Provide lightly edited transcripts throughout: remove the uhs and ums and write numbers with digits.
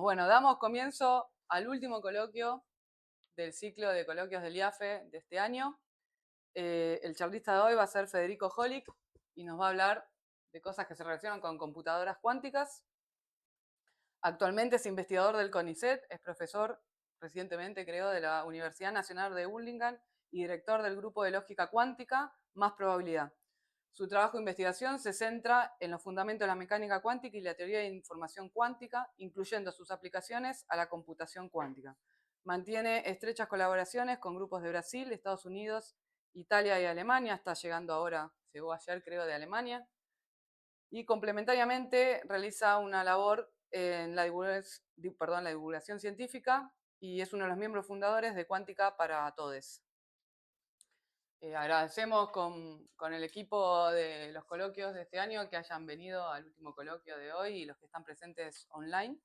Bueno, damos comienzo al último coloquio del ciclo de coloquios del IAFE de este año. El charlista de hoy va a ser Federico Jolic y nos va a hablar de cosas que se relacionan con computadoras cuánticas. Actualmente es investigador del CONICET, es profesor recientemente, creo, de la Universidad Nacional de Burlingame y director del grupo de lógica cuántica Más Probabilidad. Su trabajo de investigación se centra en los fundamentos de la mecánica cuántica y la teoría de información cuántica, incluyendo sus aplicaciones a la computación cuántica. Mantiene estrechas colaboraciones con grupos de Brasil, Estados Unidos, Italia y Alemania, hasta llegando ahora, llegó ayer creo, de Alemania. Y complementariamente realiza una labor en la divulgación científica y es uno de los miembros fundadores de Cuántica para Todes. Agradecemos con el equipo de los coloquios de este año que hayan venido al último coloquio de hoy y los que están presentes online.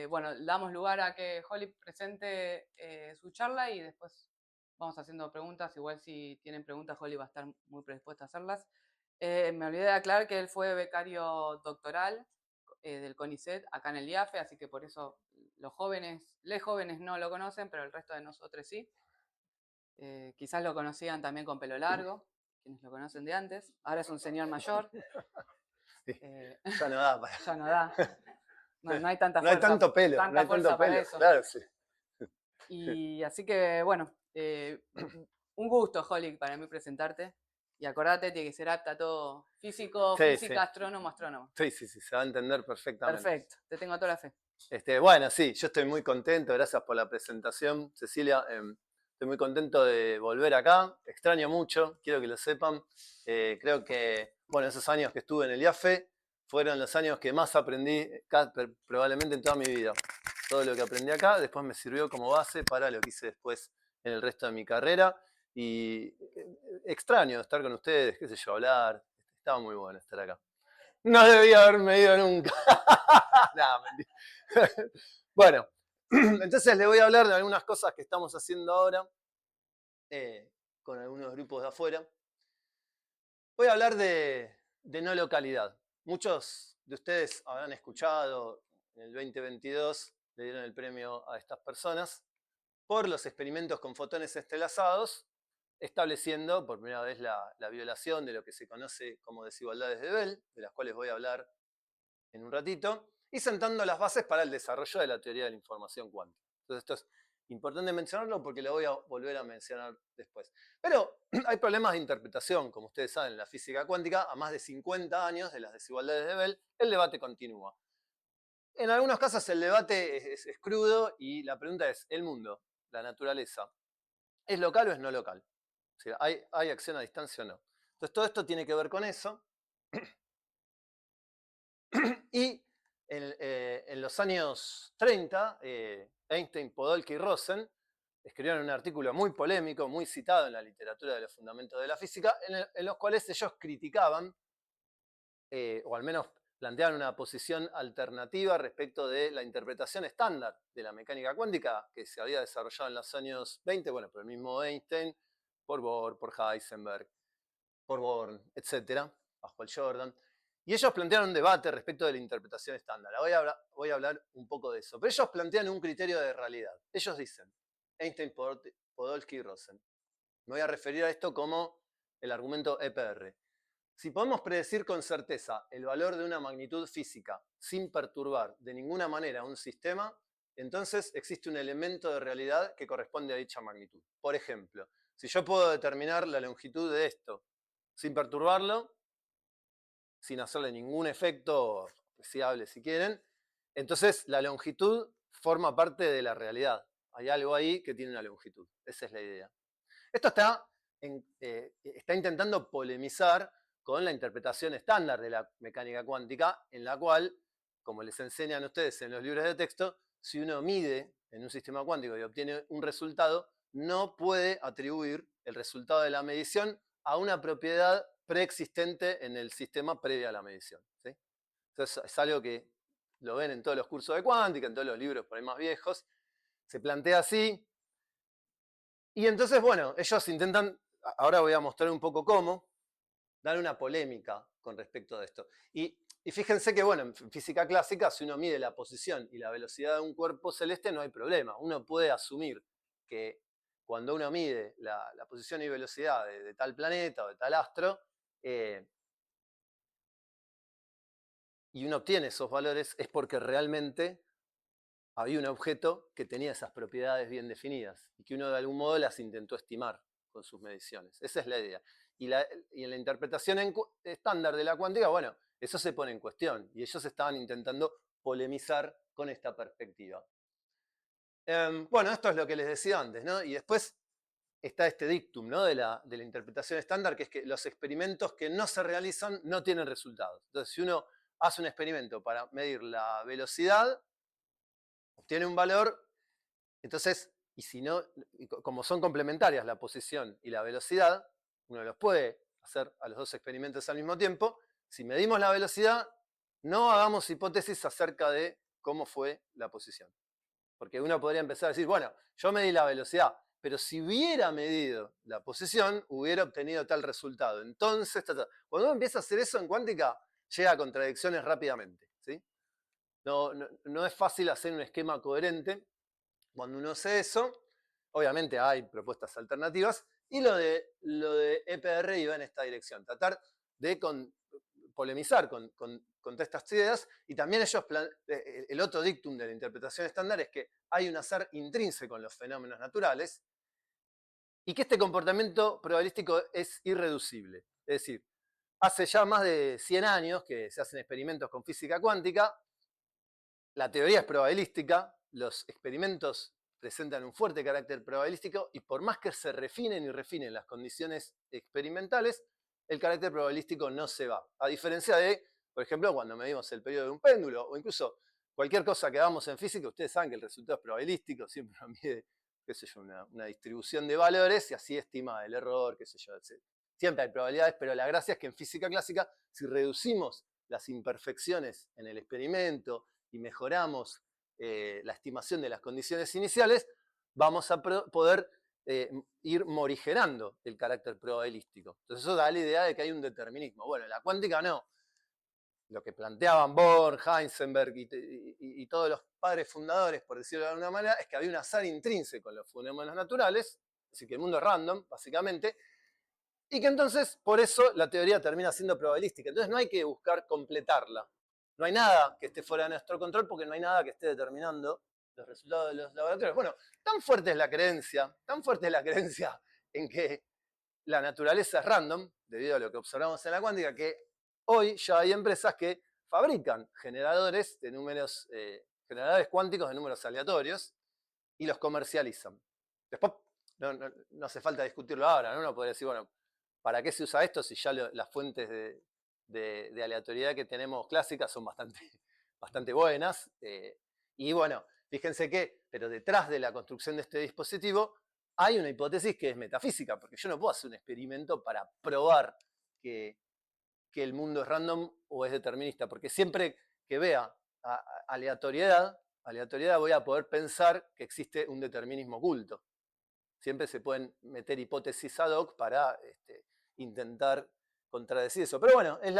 Bueno, damos lugar a que Holly presente su charla y después vamos haciendo preguntas. Igual si tienen preguntas, Holly va a estar muy predispuesta a hacerlas. Me olvidé de aclarar que él fue becario doctoral del CONICET acá en el IAFE, así que por eso los jóvenes no lo conocen, pero el resto de nosotros sí. Quizás lo conocían también con pelo largo, quienes lo conocen de antes. Ahora es un señor mayor. Ya no da para... Ya no da. No hay tanta no hay fuerza, tanto pelo, no hay fuerza tanto para pelo. eso. Claro, sí. Y así que, bueno, un gusto, Holly, para mí presentarte. Y acordate, tiene que ser apta a todo. Físico, Sí, física, sí. astrónomo, astrónomo. Sí, se va a entender perfectamente. Perfecto, te tengo toda la fe. Bueno, sí, yo estoy muy contento, gracias por la presentación, Cecilia. Estoy muy contento de volver acá, extraño mucho, quiero que lo sepan. Creo que, bueno, esos años que estuve en el IAFE fueron los años que más aprendí probablemente en toda mi vida. Todo lo que aprendí acá después me sirvió como base para lo que hice después en el resto de mi carrera. Y extraño estar con ustedes, qué sé yo, hablar. Estaba muy bueno estar acá. No debía haberme ido nunca. No, mentira. Bueno, entonces les voy a hablar de algunas cosas que estamos haciendo ahora con algunos grupos de afuera. Voy a hablar de no localidad. Muchos de ustedes habrán escuchado en el 2022, le dieron el premio a estas personas por los experimentos con fotones entrelazados, estableciendo por primera vez la violación de lo que se conoce como desigualdades de Bell, de las cuales voy a hablar en un ratito, y sentando las bases para el desarrollo de la teoría de la información cuántica. Entonces esto es importante mencionarlo porque lo voy a volver a mencionar después. Pero hay problemas de interpretación, como ustedes saben, en la física cuántica, a más de 50 años de las desigualdades de Bell, el debate continúa. En algunos casos el debate es crudo y la pregunta es, ¿el mundo, la naturaleza, es local o es no local? O sea, ¿hay acción a distancia o no? Entonces todo esto tiene que ver con eso. Y en los años 30, Einstein, Podolsky y Rosen escribieron un artículo muy polémico, muy citado en la literatura de los fundamentos de la física, en los cuales ellos criticaban, o al menos planteaban una posición alternativa respecto de la interpretación estándar de la mecánica cuántica que se había desarrollado en los años 20, bueno, por el mismo Einstein, por Bohr, por Heisenberg, por Born, etc., bajo el Jordan. Y ellos plantearon un debate respecto de la interpretación estándar. Voy a hablar un poco de eso. Pero ellos plantean un criterio de realidad. Ellos dicen, Einstein, Podolsky y Rosen. Me voy a referir a esto como el argumento EPR. Si podemos predecir con certeza el valor de una magnitud física sin perturbar de ninguna manera un sistema, entonces existe un elemento de realidad que corresponde a dicha magnitud. Por ejemplo, si yo puedo determinar la longitud de esto sin perturbarlo, sin hacerle ningún efecto apreciable si quieren, entonces la longitud forma parte de la realidad. Hay algo ahí que tiene una longitud. Esa es la idea. Esto está intentando polemizar con la interpretación estándar de la mecánica cuántica, en la cual, como les enseñan ustedes en los libros de texto, si uno mide en un sistema cuántico y obtiene un resultado, no puede atribuir el resultado de la medición a una propiedad preexistente en el sistema previa a la medición. ¿Sí? Entonces es algo que lo ven en todos los cursos de cuántica, en todos los libros por ahí más viejos. Se plantea así. Y entonces, bueno, ellos intentan, ahora voy a mostrar un poco cómo, dar una polémica con respecto a esto. Y Y fíjense que, bueno, en física clásica, si uno mide la posición y la velocidad de un cuerpo celeste, no hay problema. Uno puede asumir que cuando uno mide la posición y velocidad de tal planeta o de tal astro, y uno obtiene esos valores, es porque realmente había un objeto que tenía esas propiedades bien definidas y que uno de algún modo las intentó estimar con sus mediciones. Esa es la idea. Y en la interpretación estándar de la cuántica, bueno, eso se pone en cuestión y ellos estaban intentando polemizar con esta perspectiva. Bueno, esto es lo que les decía antes, ¿no? Y después está este dictum, ¿no? de la interpretación estándar, que es que los experimentos que no se realizan no tienen resultados. Entonces, si uno hace un experimento para medir la velocidad, obtiene un valor, entonces, y si no, como son complementarias la posición y la velocidad, uno los puede hacer a los dos experimentos al mismo tiempo. Si medimos la velocidad, no hagamos hipótesis acerca de cómo fue la posición. Porque uno podría empezar a decir, bueno, yo medí la velocidad, pero si hubiera medido la posición, hubiera obtenido tal resultado. Entonces, cuando uno empieza a hacer eso en cuántica, llega a contradicciones rápidamente, ¿sí? No es fácil hacer un esquema coherente cuando uno hace eso. Obviamente hay propuestas alternativas, y lo de EPR iba en esta dirección, tratar de polemizar contra estas ideas, y también ellos, el otro dictum de la interpretación estándar es que hay un azar intrínseco en los fenómenos naturales, y que este comportamiento probabilístico es irreducible. Es decir, hace ya más de 100 años que se hacen experimentos con física cuántica, la teoría es probabilística, los experimentos presentan un fuerte carácter probabilístico, y por más que se refinen y refinen las condiciones experimentales, el carácter probabilístico no se va. A diferencia de, por ejemplo, cuando medimos el periodo de un péndulo, o incluso cualquier cosa que hagamos en física, ustedes saben que el resultado es probabilístico, siempre uno mide, qué sé yo, una distribución de valores y así estima el error, qué sé yo, etc. Siempre hay probabilidades, pero la gracia es que en física clásica, si reducimos las imperfecciones en el experimento y mejoramos la estimación de las condiciones iniciales, vamos a poder ir morigerando el carácter probabilístico. Entonces eso da la idea de que hay un determinismo. Bueno, en la cuántica no. Lo que planteaban Born, Heisenberg y todos los padres fundadores, por decirlo de alguna manera, es que había un azar intrínseco en los fenómenos naturales, así que el mundo es random, básicamente, y que entonces, por eso, la teoría termina siendo probabilística. Entonces no hay que buscar completarla. No hay nada que esté fuera de nuestro control, porque no hay nada que esté determinando los resultados de los laboratorios. Bueno, tan fuerte es la creencia en que la naturaleza es random, debido a lo que observamos en la cuántica, que hoy ya hay empresas que fabrican generadores de números, generadores cuánticos de números aleatorios, y los comercializan. Después, no hace falta discutirlo ahora, ¿no? Uno podría decir, bueno, ¿para qué se usa esto si ya las fuentes de aleatoriedad que tenemos clásicas son bastante buenas? Y bueno, fíjense que, pero detrás de la construcción de este dispositivo hay una hipótesis que es metafísica, porque yo no puedo hacer un experimento para probar que el mundo es random o es determinista, porque siempre que vea aleatoriedad voy a poder pensar que existe un determinismo oculto. Siempre se pueden meter hipótesis ad hoc para intentar contradecir eso. Pero bueno, es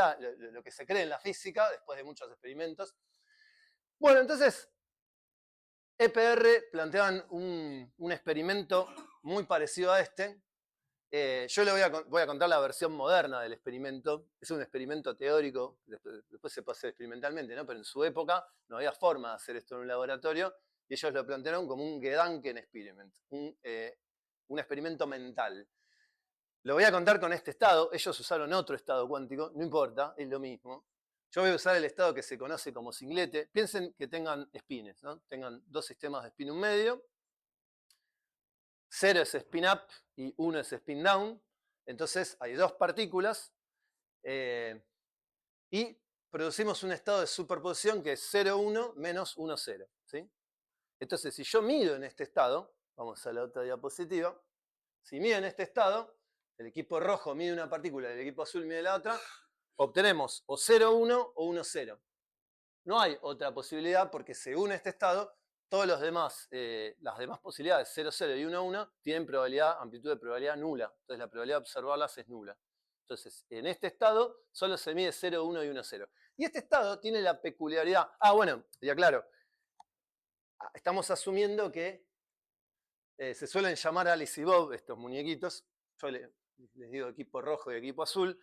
lo que se cree en la física después de muchos experimentos. Bueno, entonces, EPR planteaban un experimento muy parecido a este. Yo le voy a contar la versión moderna del experimento. Es un experimento teórico, después se puede hacer experimentalmente, ¿no? Pero en su época no había forma de hacer esto en un laboratorio, y ellos lo plantearon como un Gedanken Experiment, un experimento mental. Lo voy a contar con este estado. Ellos usaron otro estado cuántico, no importa, es lo mismo. Yo voy a usar el estado que se conoce como singlete. Piensen que tengan spines, ¿no? Tengan dos sistemas de spin un medio. 0 es spin up y 1 es spin down. Entonces hay dos partículas y producimos un estado de superposición que es 0, 1 menos 1, 0. ¿Sí? Entonces, si yo mido en este estado, vamos a la otra diapositiva, si mido en este estado, el equipo rojo mide una partícula y el equipo azul mide la otra, obtenemos o 0, 1 o 1, 0. No hay otra posibilidad, porque según este estado, todos los demás, las demás posibilidades, 0, 0 y 1, 1, tienen amplitud de probabilidad nula. Entonces la probabilidad de observarlas es nula. Entonces, en este estado solo se mide 0, 1 y 1, 0. Y este estado tiene la peculiaridad... bueno, ya claro, estamos asumiendo que se suelen llamar Alice y Bob, estos muñequitos. Yo les digo equipo rojo y equipo azul.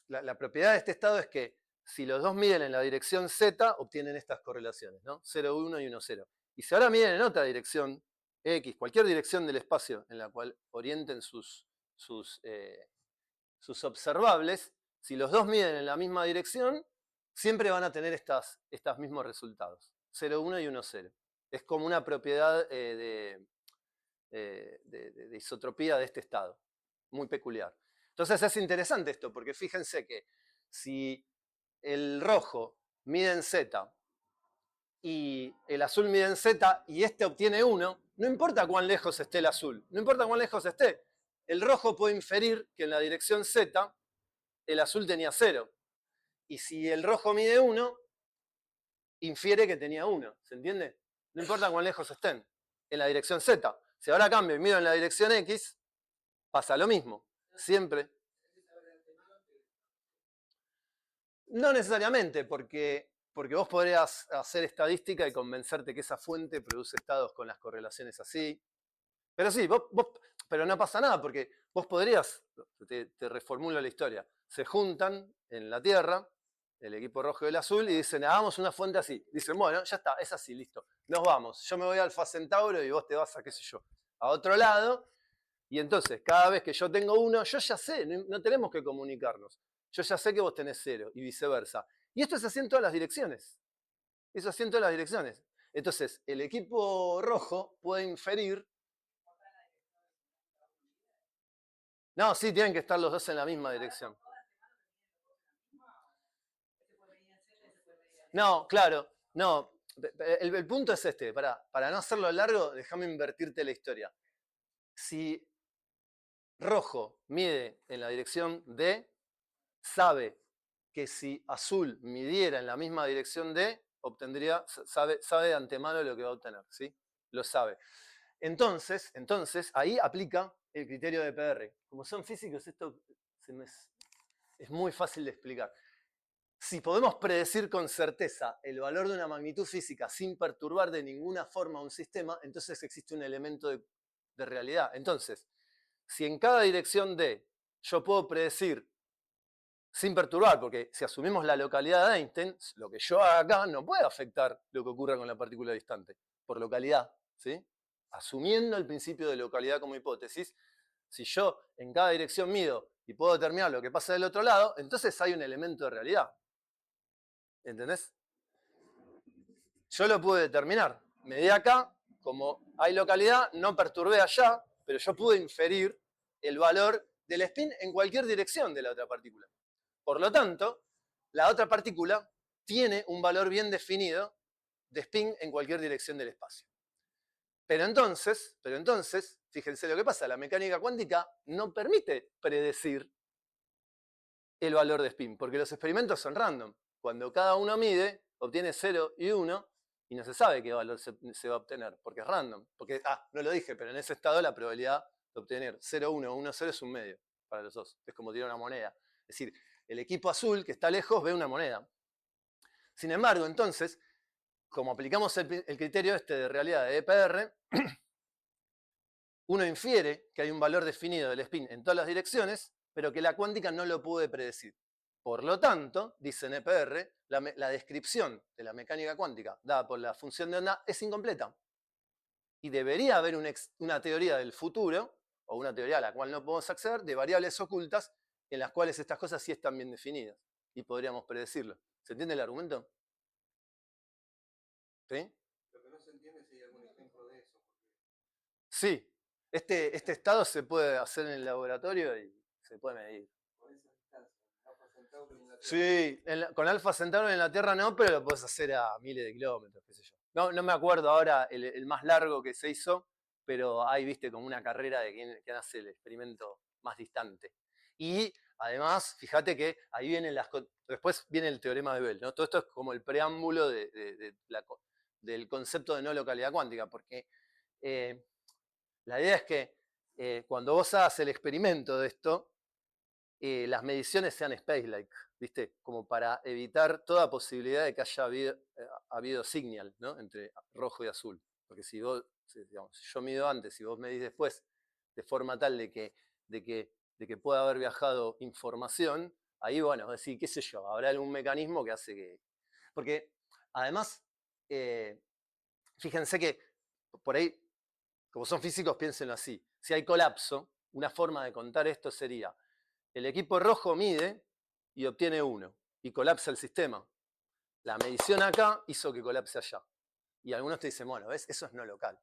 La propiedad de este estado es que si los dos miden en la dirección Z, obtienen estas correlaciones, ¿no? 0, 1 y 1, 0. Y si ahora miden en otra dirección, X, cualquier dirección del espacio en la cual orienten sus observables, si los dos miden en la misma dirección, siempre van a tener estos mismos resultados. 0, 1 y 1, 0. Es como una propiedad de isotropía de este estado, muy peculiar. Entonces es interesante esto, porque fíjense que si el rojo mide en Z y el azul mide en Z y este obtiene 1, no importa cuán lejos esté el azul, no importa cuán lejos esté, el rojo puede inferir que en la dirección Z el azul tenía 0. Y si el rojo mide 1, infiere que tenía 1, ¿se entiende? No importa cuán lejos estén, en la dirección Z. Si ahora cambio y mido en la dirección X, pasa lo mismo, siempre. No necesariamente, porque vos podrías hacer estadística y convencerte que esa fuente produce estados con las correlaciones así. Pero sí, pero no pasa nada, porque vos podrías, te reformulo la historia, se juntan en la Tierra, el equipo rojo y el azul, y dicen, hagamos una fuente así. Dicen, bueno, ya está, es así, listo. Nos vamos. Yo me voy a Alfa Centauro y vos te vas a, qué sé yo, a otro lado. Y entonces, cada vez que yo tengo 1, yo ya sé, no tenemos que comunicarnos. Yo ya sé que vos tenés 0 y viceversa. Y esto es así en todas las direcciones. Es así en todas las direcciones. Entonces, el equipo rojo puede inferir... No, sí, tienen que estar los dos en la misma dirección. No, claro, no. El punto es este, para no hacerlo largo, déjame invertirte la historia. Si rojo mide en la dirección D, sabe que si azul midiera en la misma dirección D, sabe de antemano lo que va a obtener, ¿sí? Lo sabe. Entonces, ahí aplica el criterio de PR. Como son físicos, esto es muy fácil de explicar. Si podemos predecir con certeza el valor de una magnitud física sin perturbar de ninguna forma un sistema, entonces existe un elemento de realidad. Entonces, si en cada dirección D yo puedo predecir sin perturbar, porque si asumimos la localidad de Einstein, lo que yo haga acá no puede afectar lo que ocurra con la partícula distante, por localidad, ¿sí? Asumiendo el principio de localidad como hipótesis, si yo en cada dirección mido y puedo determinar lo que pasa del otro lado, entonces hay un elemento de realidad. ¿Entendés? Yo lo pude determinar. Medí acá, como hay localidad, no perturbé allá, pero yo pude inferir el valor del spin en cualquier dirección de la otra partícula. Por lo tanto, la otra partícula tiene un valor bien definido de spin en cualquier dirección del espacio. Pero entonces, fíjense lo que pasa, la mecánica cuántica no permite predecir el valor de spin, porque los experimentos son random. Cuando cada uno mide, obtiene 0 y 1, y no se sabe qué valor se va a obtener, porque es random. Porque, no lo dije, pero en ese estado la probabilidad de obtener 0, 1 o 1, 0 es un medio para los dos. Es como tirar una moneda. Es decir, el equipo azul que está lejos ve una moneda. Sin embargo, entonces, como aplicamos el criterio este de realidad de EPR, uno infiere que hay un valor definido del spin en todas las direcciones, pero que la cuántica no lo puede predecir. Por lo tanto, dice en EPR, la descripción de la mecánica cuántica dada por la función de onda es incompleta. Y debería haber una teoría del futuro, o una teoría a la cual no podemos acceder, de variables ocultas en las cuales estas cosas sí están bien definidas y podríamos predecirlo. ¿Se entiende el argumento? ¿Sí? Lo que no se entiende es si hay algún ejemplo de eso. Sí. Este estado se puede hacer en el laboratorio y se puede medir. Con esa distancia, Alfa Centauro en la Tierra. Sí, con Alfa Centauro en la Tierra no, pero lo puedes hacer a miles de kilómetros, qué sé yo. No me acuerdo ahora el más largo que se hizo, pero ahí viste como una carrera de quién hace el experimento más distante. Y además, fíjate que ahí vienen después viene el teorema de Bell, ¿no? Todo esto es como el preámbulo del concepto de no localidad cuántica, porque la idea es que cuando vos hagas el experimento de esto, las mediciones sean space-like, ¿viste? Como para evitar toda posibilidad de que haya habido signal, ¿no? Entre rojo y azul. Porque si vos, digamos, si yo mido antes y vos medís después, de forma tal de que pueda haber viajado información, ahí, bueno, es decir, qué sé yo, habrá algún mecanismo que hace que... Porque, además, fíjense que por ahí, como son físicos, piénsenlo así. Si hay colapso, una forma de contar esto sería, el equipo rojo mide y obtiene 1, y colapsa el sistema. La medición acá hizo que colapse allá. Y algunos te dicen, bueno, ¿ves? Eso es no local.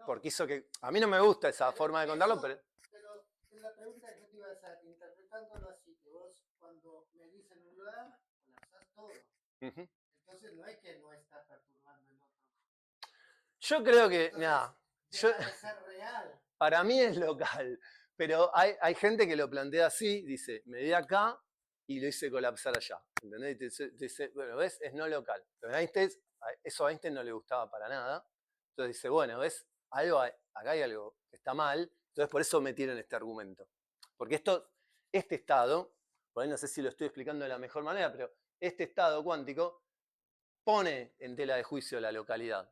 Porque hizo que... A mí no me gusta esa forma de contarlo, pero... Pero la pregunta que te iba a hacer, interpretándolo así, que vos cuando medís en un lugar, colapsás todo. Entonces no es que no está perturbando el otro. Yo creo que, Entonces, nada, deja de ser real. Para mí es local, pero hay gente que lo plantea así, dice, medí acá y lo hice colapsar allá, ¿entendés? Y te dice, bueno, ¿ves? Es no local. Pero eso a Einstein no le gustaba para nada, entonces dice, bueno, ¿ves? Acá hay algo que está mal, entonces por eso metieron este argumento. Porque este estado, por ahí no sé si lo estoy explicando de la mejor manera, pero este estado cuántico pone en tela de juicio la localidad.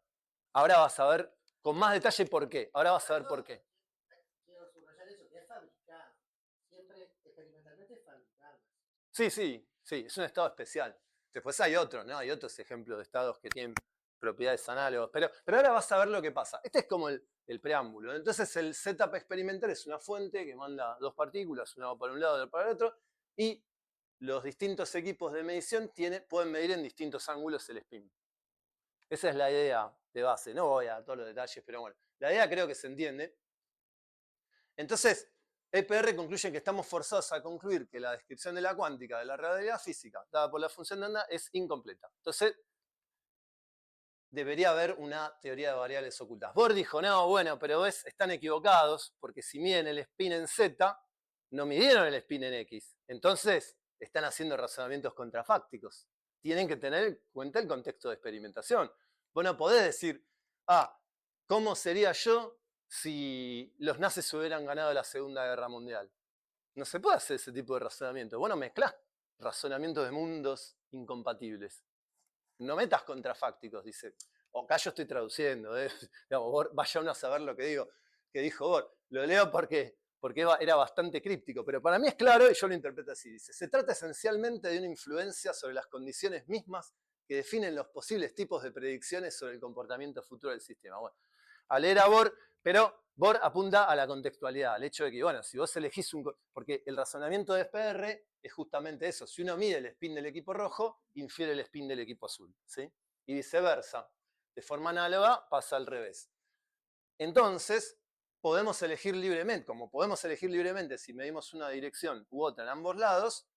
Ahora vas a ver con más detalle por qué. Ahora vas a ver por qué. Quiero subrayar eso, que es fabricado. Siempre experimentalmente es fabricado. Sí, es un estado especial. Después hay otros, ¿no? Hay otros ejemplos de estados que tienen propiedades análogas. Pero ahora vas a ver lo que pasa. Este es como el preámbulo. Entonces el setup experimental es una fuente que manda dos partículas, una va para un lado y otra para el otro, y los distintos equipos de medición pueden medir en distintos ángulos el spin. Esa es la idea de base. No voy a todos los detalles, pero bueno, la idea creo que se entiende. Entonces, EPR concluye que estamos forzados a concluir que la descripción de la cuántica de la realidad física dada por la función de onda es incompleta. Entonces, debería haber una teoría de variables ocultas. Bohr dijo, no, bueno, pero ves, están equivocados, porque si miden el spin en Z, no midieron el spin en X. Entonces, están haciendo razonamientos contrafácticos. Tienen que tener en cuenta el contexto de experimentación. Vos no podés decir, ¿cómo sería yo si los nazis hubieran ganado la Segunda Guerra Mundial? No se puede hacer ese tipo de razonamiento. Vos no mezclás razonamientos de mundos incompatibles. No metas contrafácticos, dice. O acá yo estoy traduciendo, digamos, vaya uno a saber lo que dijo Bohr. Lo leo porque era bastante críptico, pero para mí es claro y yo lo interpreto así. Dice, se trata esencialmente de una influencia sobre las condiciones mismas que definen los posibles tipos de predicciones sobre el comportamiento futuro del sistema. Bueno, a leer a Bohr, pero Bohr apunta a la contextualidad, al hecho de que, bueno, si vos elegís porque el razonamiento de FPR es justamente eso. Si uno mide el spin del equipo rojo, infiere el spin del equipo azul, ¿sí? Y viceversa. De forma análoga, pasa al revés. Entonces, podemos elegir libremente, como podemos elegir libremente si medimos una dirección u otra en ambos lados,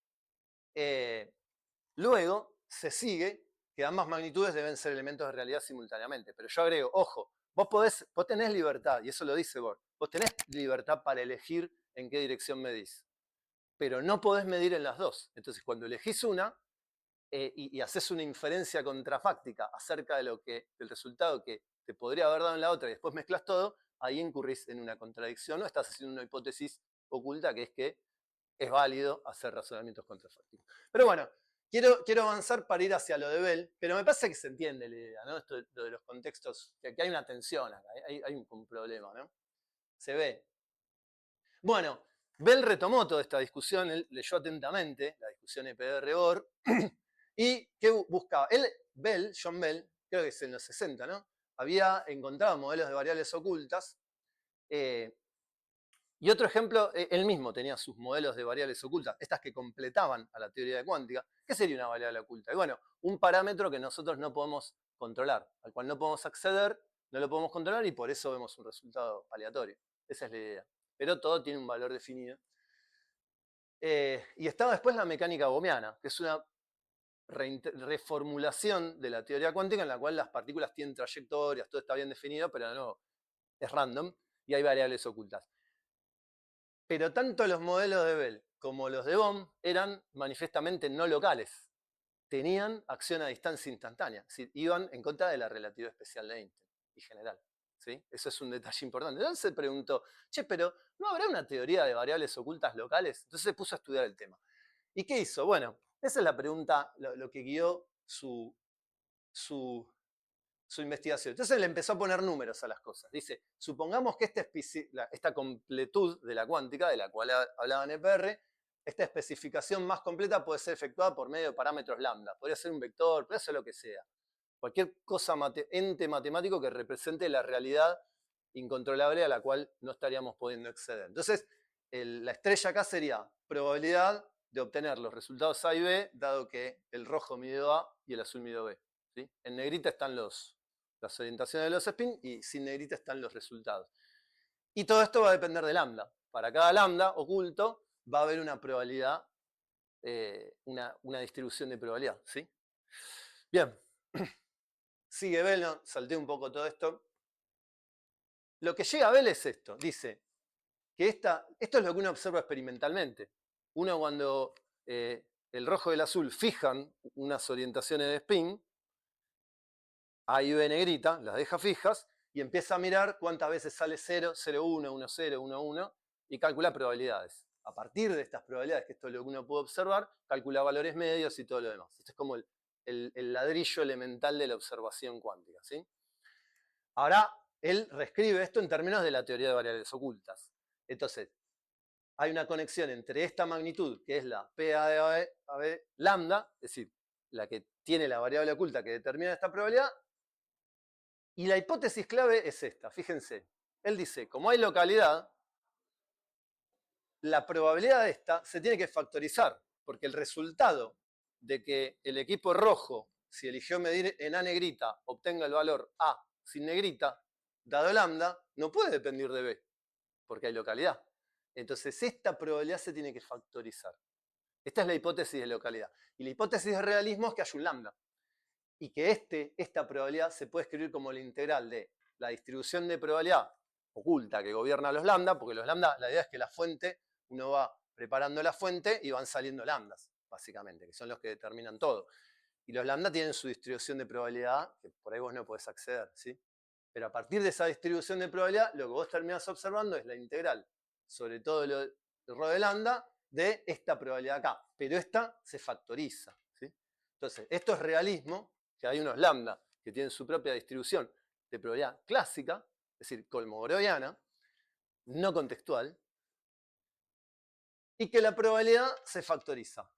luego se sigue que ambas magnitudes deben ser elementos de realidad simultáneamente. Pero yo agrego, ojo, vos tenés libertad, y eso lo dice Bohr, vos tenés libertad para elegir en qué dirección medís, pero no podés medir en las dos. Entonces, cuando elegís una y haces una inferencia contrafáctica acerca del resultado que te podría haber dado en la otra y después mezclas todo, ahí incurrís en una contradicción o estás haciendo una hipótesis oculta que es que es válido hacer razonamientos contrafácticos. Pero bueno, quiero avanzar para ir hacia lo de Bell, pero me parece que se entiende la idea, ¿no? Esto de los contextos, que hay una tensión acá, hay un problema, ¿no? Se ve. Bueno, Bell retomó toda esta discusión, él leyó atentamente la discusión EPR-Bohr, y ¿qué buscaba? John Bell, creo que es en los 60, ¿no? Había encontrado modelos de variables ocultas, y otro ejemplo, él mismo tenía sus modelos de variables ocultas, estas que completaban a la teoría de cuántica. ¿Qué sería una variable oculta? Y bueno, un parámetro que nosotros no podemos controlar, al cual no podemos acceder, no lo podemos controlar y por eso vemos un resultado aleatorio. Esa es la idea. Pero todo tiene un valor definido. Y estaba después la mecánica bohmiana, que es una reformulación de la teoría cuántica en la cual las partículas tienen trayectorias, todo está bien definido, pero no, es random y hay variables ocultas. Pero tanto los modelos de Bell como los de Bohm eran manifiestamente no locales. Tenían acción a distancia instantánea, es decir, iban en contra de la relatividad especial de Einstein y general. ¿sí? Eso es un detalle importante. Entonces se preguntó, che, pero ¿no habrá una teoría de variables ocultas locales? Entonces se puso a estudiar el tema. ¿Y qué hizo? Bueno, esa es la pregunta, lo que guió su investigación. Entonces le empezó a poner números a las cosas. Dice, supongamos que esta completud de la cuántica, de la cual hablaba en EPR, esta especificación más completa puede ser efectuada por medio de parámetros lambda. Podría ser un vector, puede ser lo que sea. Cualquier cosa, ente matemático que represente la realidad incontrolable a la cual no estaríamos pudiendo acceder. Entonces, la estrella acá sería probabilidad de obtener los resultados A y B, dado que el rojo midió A y el azul midió B. ¿Sí? En negrita están las orientaciones de los spin y sin negrita están los resultados. Y todo esto va a depender de lambda. Para cada lambda oculto va a haber una probabilidad, una distribución de probabilidad. ¿Sí? Bien. Sigue Bell, no, salté un poco todo esto. Lo que llega a Bell es esto. Dice que esto es lo que uno observa experimentalmente. Uno cuando el rojo y el azul fijan unas orientaciones de spin, A y B negrita, las deja fijas, y empieza a mirar cuántas veces sale 0, 0, 1, 1, 0, 1, 1, y calcula probabilidades. A partir de estas probabilidades, que esto es lo que uno puede observar, calcula valores medios y todo lo demás. Esto es como el ladrillo elemental de la observación cuántica, ¿sí? Ahora, él reescribe esto en términos de la teoría de variables ocultas. Entonces, hay una conexión entre esta magnitud, que es la PA de AB lambda, es decir, la que tiene la variable oculta que determina esta probabilidad, y la hipótesis clave es esta, fíjense. Él dice, como hay localidad, la probabilidad de esta se tiene que factorizar, porque el resultado de que el equipo rojo, si eligió medir en A negrita, obtenga el valor A sin negrita, dado lambda, no puede depender de B, porque hay localidad. Entonces esta probabilidad se tiene que factorizar. Esta es la hipótesis de localidad. Y la hipótesis de realismo es que hay un lambda. Y que esta probabilidad se puede escribir como la integral de la distribución de probabilidad oculta que gobierna los lambda, porque los lambda, la idea es que la fuente, uno va preparando la fuente y van saliendo lambdas, básicamente, que son los que determinan todo. Y los lambda tienen su distribución de probabilidad, que por ahí vos no podés acceder, ¿sí? Pero a partir de esa distribución de probabilidad, lo que vos terminás observando es la integral, sobre todo el rho de lambda, de esta probabilidad acá. Pero esta se factoriza, ¿sí? Entonces, esto es realismo, que hay unos lambda que tienen su propia distribución de probabilidad clásica, es decir, kolmogoroviana, no contextual, y que la probabilidad se factoriza.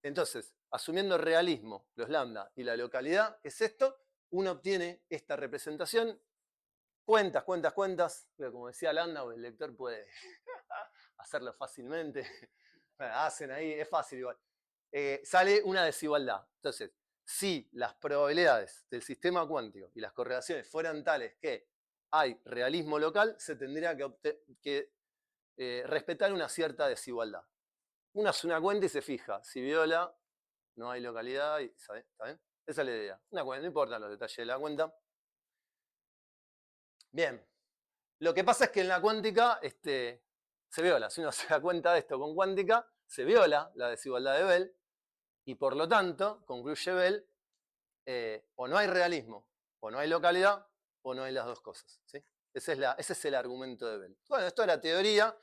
Entonces, asumiendo realismo, los lambda y la localidad, ¿qué es esto? Uno obtiene esta representación, cuentas, pero como decía Landau, el lector puede hacerlo fácilmente. Bueno, hacen ahí, es fácil igual. Sale una desigualdad. Entonces, si las probabilidades del sistema cuántico y las correlaciones fueran tales que hay realismo local, se tendría que respetar una cierta desigualdad. Uno hace una cuenta y se fija. Si viola, no hay localidad. ¿Está bien? Esa es la idea. Una cuenta, no importan los detalles de la cuenta. Bien. Lo que pasa es que en la cuántica se viola. Si uno se da cuenta de esto con cuántica, se viola la desigualdad de Bell. Y por lo tanto, concluye Bell, o no hay realismo, o no hay localidad, o no hay las dos cosas. ¿Sí? Ese es el argumento de Bell. Bueno, esto era teoría,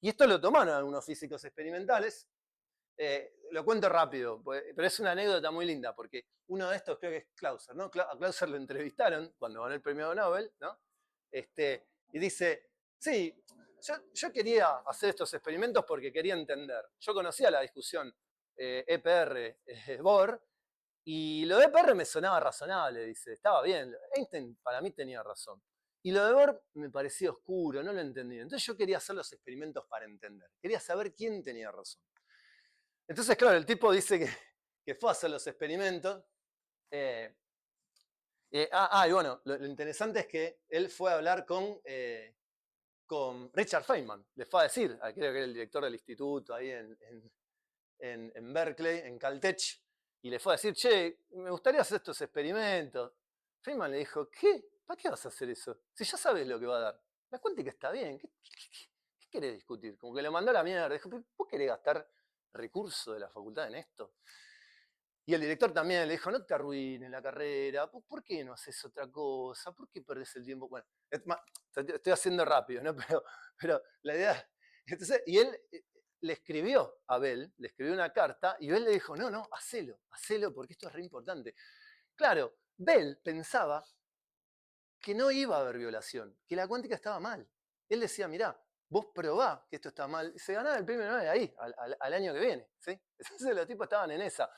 y esto lo tomaron algunos físicos experimentales. Lo cuento rápido, pero es una anécdota muy linda, porque uno de estos creo que es Clauser, ¿no? A Clauser lo entrevistaron cuando ganó el premio Nobel, ¿no? Y dice, sí, yo quería hacer estos experimentos porque quería entender. Yo conocía la discusión EPR-Bohr, y lo de EPR me sonaba razonable, dice, estaba bien. Einstein para mí tenía razón. Y lo de Bohr me parecía oscuro, no lo entendía. Entonces yo quería hacer los experimentos para entender. Quería saber quién tenía razón. Entonces, claro, el tipo dice que fue a hacer los experimentos. Y bueno, lo interesante es que él fue a hablar con Richard Feynman. Le fue a decir, creo que era el director del instituto ahí en Berkeley, en Caltech, y le fue a decir, che, me gustaría hacer estos experimentos. Feynman le dijo, ¿qué? ¿Para qué vas a hacer eso? Si ya sabes lo que va a dar. La cuántica está bien. ¿Qué querés discutir? Como que lo mandó a la mierda. Dijo, ¿vos querés gastar recursos de la facultad en esto? Y el director también le dijo, no te arruines la carrera, ¿por qué no haces otra cosa? ¿Por qué perdés el tiempo? Bueno, estoy haciendo rápido, ¿no? Pero la idea... Entonces, y él le escribió a Bell, le escribió una carta, y Bell le dijo, no, hacelo, porque esto es re importante. Claro, Bell pensaba que no iba a haber violación, que la cuántica estaba mal. Él decía, mirá, vos probá que esto está mal. Y se ganaba el premio Nobel ahí, al año que viene. ¿Sí? Entonces los tipos estaban en esa.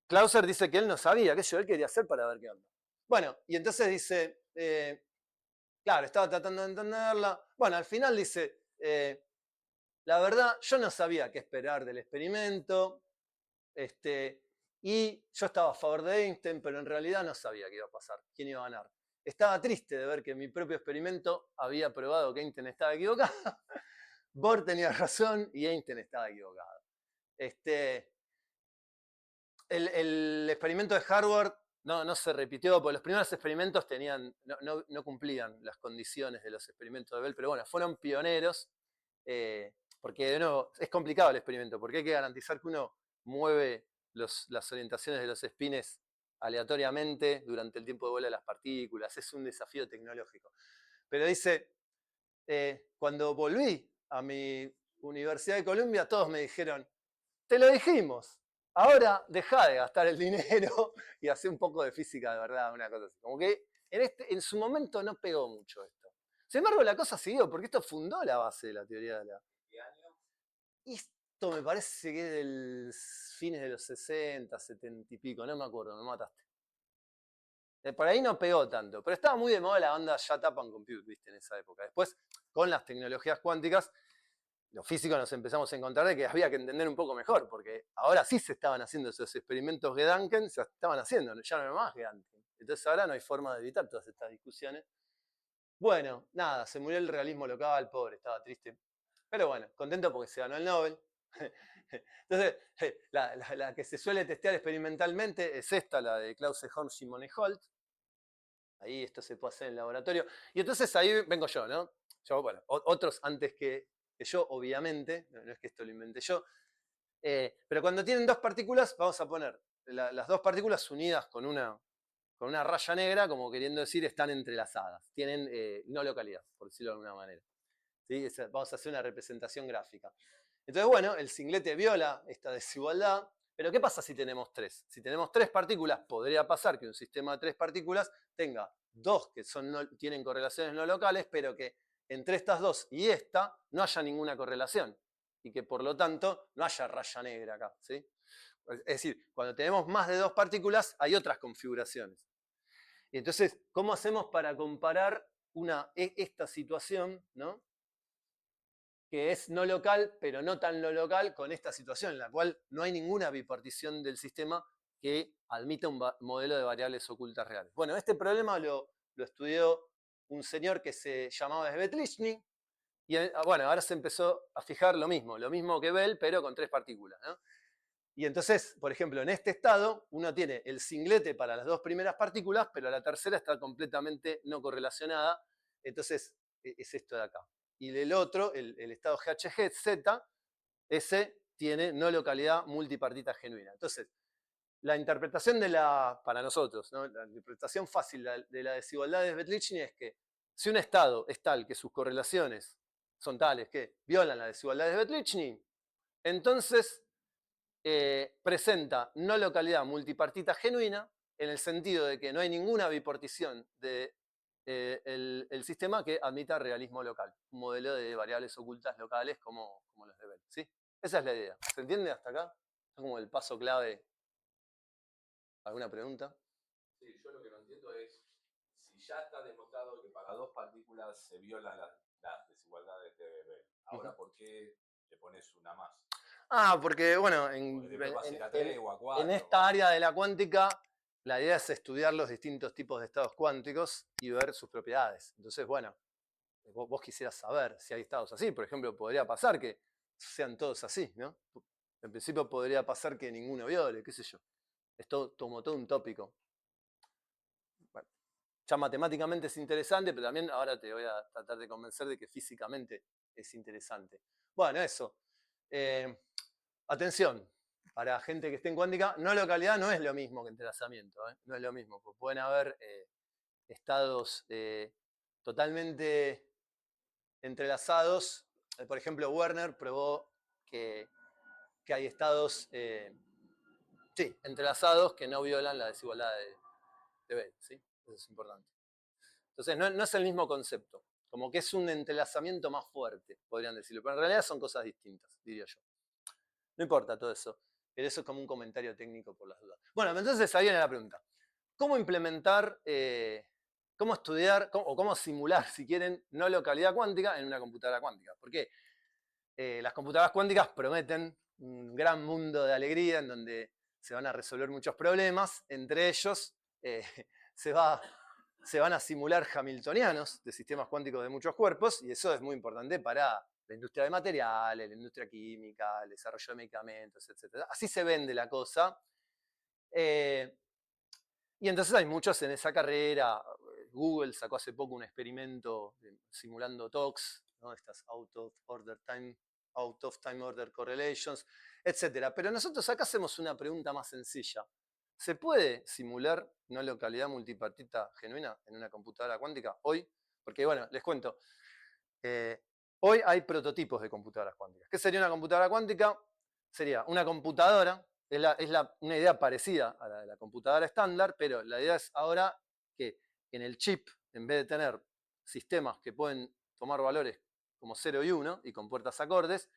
Clauser dice que él no sabía, que él quería hacer para ver qué onda. Bueno, y entonces dice, claro, estaba tratando de entenderla. Bueno, al final dice, la verdad, yo no sabía qué esperar del experimento, y yo estaba a favor de Einstein, pero en realidad no sabía qué iba a pasar, quién iba a ganar. Estaba triste de ver que mi propio experimento había probado que Einstein estaba equivocado. Bohr tenía razón y Einstein estaba equivocado. El experimento de Harvard no se repitió, porque los primeros experimentos no cumplían las condiciones de los experimentos de Bell, pero bueno, fueron pioneros, porque de nuevo, es complicado el experimento, porque hay que garantizar que uno mueve las orientaciones de los espines aleatoriamente durante el tiempo de vuelo de las partículas, es un desafío tecnológico. Pero dice, cuando volví a mi Universidad de Columbia, todos me dijeron, te lo dijimos, ahora deja de gastar el dinero y hace un poco de física de verdad, una cosa así. Como que en su momento no pegó mucho esto. Sin embargo, la cosa siguió, porque esto fundó la base de la teoría de la... ¿Qué año? Y esto me parece que es del fines de los 60, 70 y pico, no me acuerdo, me mataste. Por ahí no pegó tanto, pero estaba muy de moda la onda Shut Up and Compute, ¿viste? En esa época. Después, con las tecnologías cuánticas, los físicos nos empezamos a encontrar de que había que entender un poco mejor, porque ahora sí se estaban haciendo esos experimentos Gedanken, se estaban haciendo, ya no hay más Gedanken. Entonces ahora no hay forma de evitar todas estas discusiones. Bueno, nada, se murió el realismo local, pobre, estaba triste. Pero bueno, contento porque se ganó el Nobel. Entonces, la que se suele testear experimentalmente es esta, la de Klaus-Horn, Simone Holt. Ahí esto se puede hacer en el laboratorio. Y entonces ahí vengo yo, ¿no? Yo, bueno, otros antes que yo, obviamente, no es que esto lo inventé yo, pero cuando tienen dos partículas, vamos a poner las dos partículas unidas con una raya negra, como queriendo decir, están entrelazadas, tienen no localidad, por decirlo de alguna manera. ¿Sí? Vamos a hacer una representación gráfica. Entonces, bueno, el singlete viola esta desigualdad, pero ¿qué pasa si tenemos tres? Si tenemos tres partículas, podría pasar que un sistema de tres partículas tenga dos que tienen correlaciones no locales, pero que entre estas dos y esta no haya ninguna correlación, y que por lo tanto no haya raya negra acá. ¿Sí? Es decir, cuando tenemos más de dos partículas hay otras configuraciones. Y entonces, ¿cómo hacemos para comparar esta situación, ¿no? Que es no local, pero no tan no local, con esta situación en la cual no hay ninguna bipartición del sistema que admita un modelo de variables ocultas reales? Bueno, este problema lo estudió un señor que se llamaba Svetlichny, y bueno, ahora se empezó a fijar lo mismo que Bell, pero con tres partículas, ¿no? Y entonces, por ejemplo, en este estado, uno tiene el singlete para las dos primeras partículas, pero la tercera está completamente no correlacionada. Entonces, es esto de acá. Y del otro, el estado GHZ, ese tiene no localidad multipartita genuina. Entonces, la interpretación para nosotros, ¿no? La interpretación fácil de la desigualdad de Svetlichny es que si un estado es tal que sus correlaciones son tales que violan la desigualdad de Svetlichny, entonces presenta no localidad multipartita genuina en el sentido de que no hay ninguna bipartición del sistema que admita realismo local, un modelo de variables ocultas locales como los de Bell. ¿Sí? Esa es la idea. ¿Se entiende hasta acá? Es como el paso clave. ¿Alguna pregunta? Sí, yo lo que no entiendo es si ya está demostrado que para dos partículas se violan las desigualdades de Bell. Ahora, ¿por qué le pones una más? Porque bueno, en esta área de la cuántica, la idea es estudiar los distintos tipos de estados cuánticos y ver sus propiedades. Entonces, bueno, vos quisieras saber si hay estados así. Por ejemplo, podría pasar que sean todos así, ¿no? En principio podría pasar que ninguno viole, qué sé yo. Es como todo un tópico. Bueno, ya matemáticamente es interesante, pero también ahora te voy a tratar de convencer de que físicamente es interesante. Bueno, eso. Atención, para gente que esté en cuántica, no localidad no es lo mismo que entrelazamiento, no es lo mismo, porque pueden haber estados totalmente entrelazados. Por ejemplo, Werner probó que hay estados entrelazados que no violan la desigualdad de Bell, ¿sí? Eso es importante. Entonces, no es el mismo concepto, como que es un entrelazamiento más fuerte, podrían decirlo, pero en realidad son cosas distintas, diría yo. No importa todo eso, pero eso es como un comentario técnico por las dudas. Bueno, entonces ahí viene la pregunta. ¿Cómo implementar, cómo estudiar, o cómo simular, si quieren, no localidad cuántica en una computadora cuántica? Porque las computadoras cuánticas prometen un gran mundo de alegría en donde se van a resolver muchos problemas, entre ellos se van a simular hamiltonianos de sistemas cuánticos de muchos cuerpos, y eso es muy importante para la industria de materiales, la industria química, el desarrollo de medicamentos, etc. Así se vende la cosa. Y entonces hay muchos en esa carrera. Google sacó hace poco un experimento simulando TOCs, ¿no? Estas out of time order correlations, etc. Pero nosotros acá hacemos una pregunta más sencilla. ¿Se puede simular una localidad multipartita genuina en una computadora cuántica hoy? Porque, bueno, les cuento. Hoy hay prototipos de computadoras cuánticas. ¿Qué sería una computadora cuántica? Sería una computadora, una idea parecida a la de la computadora estándar, pero la idea es ahora que en el chip, en vez de tener sistemas que pueden tomar valores como 0 y 1 y con puertas acordes,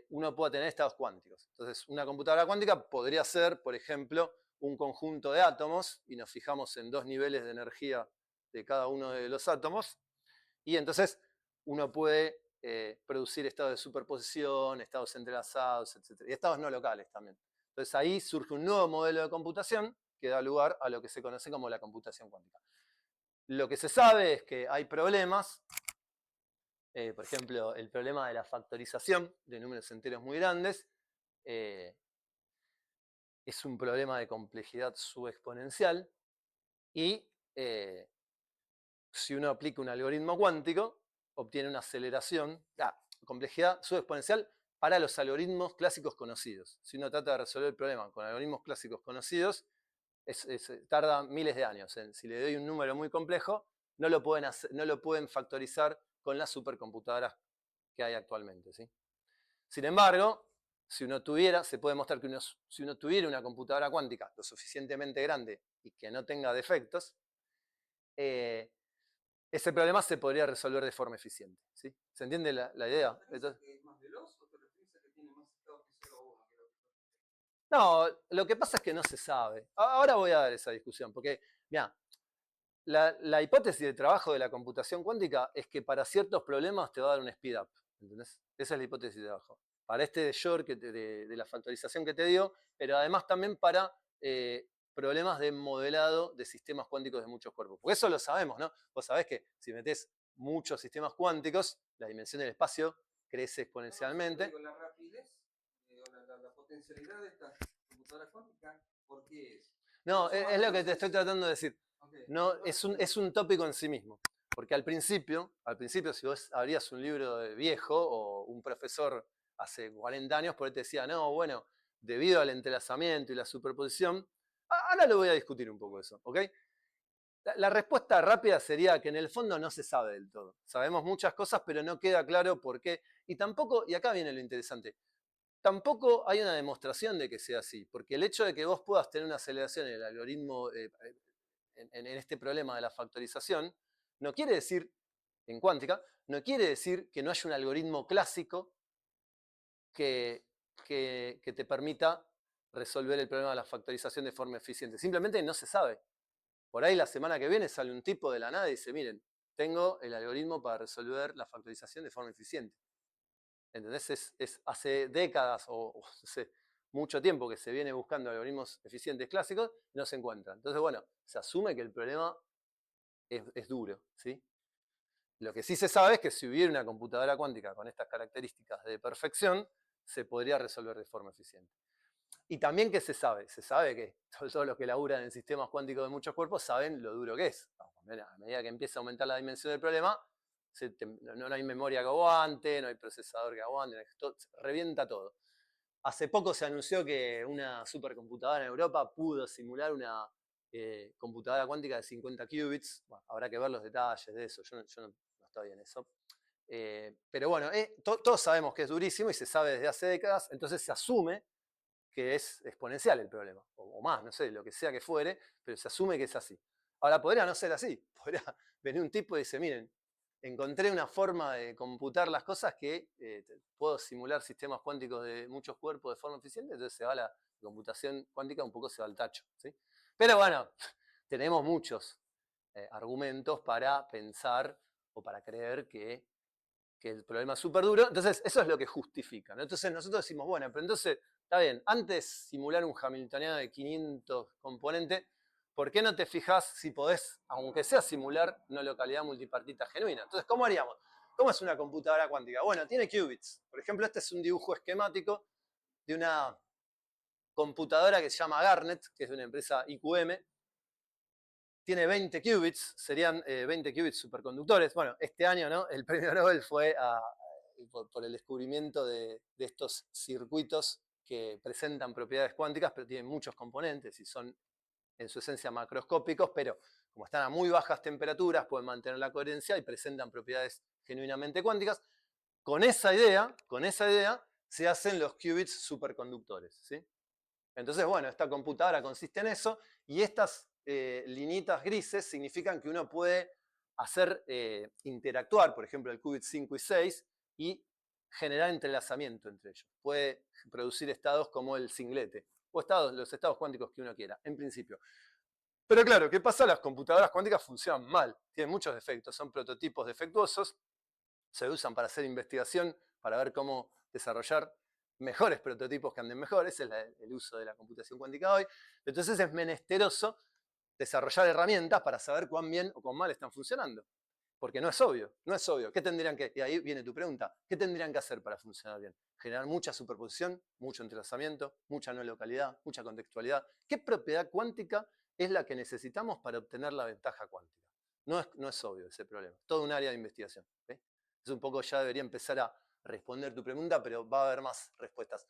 uno pueda tener estados cuánticos. Entonces, una computadora cuántica podría ser, por ejemplo, un conjunto de átomos, y nos fijamos en 2 niveles de energía de cada uno de los átomos, y entonces uno puede producir estados de superposición, estados entrelazados, etc. Y estados no locales también. Entonces ahí surge un nuevo modelo de computación que da lugar a lo que se conoce como la computación cuántica. Lo que se sabe es que hay problemas, por ejemplo, el problema de la factorización de números enteros muy grandes, es un problema de complejidad subexponencial, y si uno aplica un algoritmo cuántico, obtiene una aceleración, complejidad subexponencial para los algoritmos clásicos conocidos. Si uno trata de resolver el problema con algoritmos clásicos conocidos, tarda miles de años. Si le doy un número muy complejo, no lo pueden factorizar con las supercomputadoras que hay actualmente, ¿sí? Sin embargo, se puede mostrar que si uno tuviera una computadora cuántica lo suficientemente grande y que no tenga defectos, ese problema se podría resolver de forma eficiente, ¿sí? ¿Se entiende la idea? Entonces, ¿Es más veloz o te refieres a que tiene más estados que 0 o 1? no, lo que pasa es que no se sabe. Ahora voy a dar esa discusión, porque, mira, la hipótesis de trabajo de la computación cuántica es que para ciertos problemas te va a dar un speed up, ¿entendés? Esa es la hipótesis de trabajo. Para este de Shor, de la factorización que te dio, pero además también para problemas de modelado de sistemas cuánticos de muchos cuerpos. Porque eso lo sabemos, ¿no? Vos sabés que si metés muchos sistemas cuánticos, la dimensión del espacio crece exponencialmente. Con la rapidez, la potencialidad de estas computadoras cuánticas, ¿por qué es? No, es lo que te estoy tratando de decir. Okay. No, es un tópico en sí mismo. Porque al principio, si vos abrías un libro viejo o un profesor hace 40 años, por ahí te decía, no, bueno, debido al entrelazamiento y la superposición, ahora lo voy a discutir un poco eso, ¿ok? La respuesta rápida sería que en el fondo no se sabe del todo. Sabemos muchas cosas, pero no queda claro por qué. Y tampoco, y acá viene lo interesante, tampoco hay una demostración de que sea así, porque el hecho de que vos puedas tener una aceleración en el algoritmo, en este problema de la factorización, no quiere decir, en cuántica, no quiere decir que no haya un algoritmo clásico que te permita resolver el problema de la factorización de forma eficiente. Simplemente no se sabe. Por ahí la semana que viene sale un tipo de la nada y dice, miren, tengo el algoritmo para resolver la factorización de forma eficiente. ¿Entendés? Hace décadas o hace mucho tiempo que se viene buscando algoritmos eficientes clásicos y no se encuentran. Entonces, bueno, se asume que el problema es duro, ¿sí? Lo que sí se sabe es que si hubiera una computadora cuántica con estas características de perfección, se podría resolver de forma eficiente. Y también que se sabe que todos los que laburan en sistemas cuánticos de muchos cuerpos saben lo duro que es. A medida que empieza a aumentar la dimensión del problema, no hay memoria que aguante, no hay procesador que aguante, revienta todo. hace poco se anunció que una supercomputadora en Europa pudo simular una computadora cuántica de 50 qubits. Bueno, habrá que ver los detalles de eso, yo no estoy en eso. Pero bueno, todos sabemos que es durísimo y se sabe desde hace décadas, entonces se asume que es exponencial el problema, o más, no sé, lo que sea que fuere, pero se asume que es así. Ahora, podría no ser así, podría venir un tipo y decir, miren, encontré una forma de computar las cosas que puedo simular sistemas cuánticos de muchos cuerpos de forma eficiente, entonces se va la computación cuántica, un poco se va al tacho, ¿sí? Pero bueno, tenemos muchos argumentos para pensar o para creer que el problema es súper duro, entonces eso es lo que justifica, ¿no? Entonces nosotros decimos, bueno, pero entonces, está bien, antes simular un hamiltoniano de 500 componentes, ¿por qué no te fijas si podés, aunque sea simular no localidad multipartita genuina? Entonces, ¿cómo haríamos? ¿Cómo es una computadora cuántica? Bueno, tiene qubits. Por ejemplo, este es un dibujo esquemático de una computadora que se llama Garnet, que es de una empresa IQM. Tiene 20 qubits, serían 20 qubits superconductores. Bueno, este año, ¿no? El premio Nobel fue por el descubrimiento de estos circuitos que presentan propiedades cuánticas, pero tienen muchos componentes y son en su esencia macroscópicos, pero como están a muy bajas temperaturas, pueden mantener la coherencia y presentan propiedades genuinamente cuánticas. Con esa idea se hacen los qubits superconductores, ¿sí? Entonces, bueno, esta computadora consiste en eso, y estas linitas grises significan que uno puede hacer interactuar, por ejemplo, el qubit 5 y 6, y generar entrelazamiento entre ellos. Puede producir estados como el singlete, o los estados cuánticos que uno quiera, en principio. Pero claro, ¿qué pasa? Las computadoras cuánticas funcionan mal, tienen muchos defectos, son prototipos defectuosos, se usan para hacer investigación, para ver cómo desarrollar mejores prototipos que anden mejor. Ese es el uso de la computación cuántica hoy. Entonces es menesteroso desarrollar herramientas para saber cuán bien o cuán mal están funcionando. Porque no es obvio, no es obvio. ¿Qué tendrían que, y ahí viene tu pregunta, ¿qué tendrían que hacer para funcionar bien? Generar mucha superposición, mucho entrelazamiento, mucha no localidad, mucha contextualidad. ¿Qué propiedad cuántica es la que necesitamos para obtener la ventaja cuántica? No es obvio ese problema. Es todo un área de investigación. ¿Sí? Es un poco, ya debería empezar a responder tu pregunta, pero va a haber más respuestas.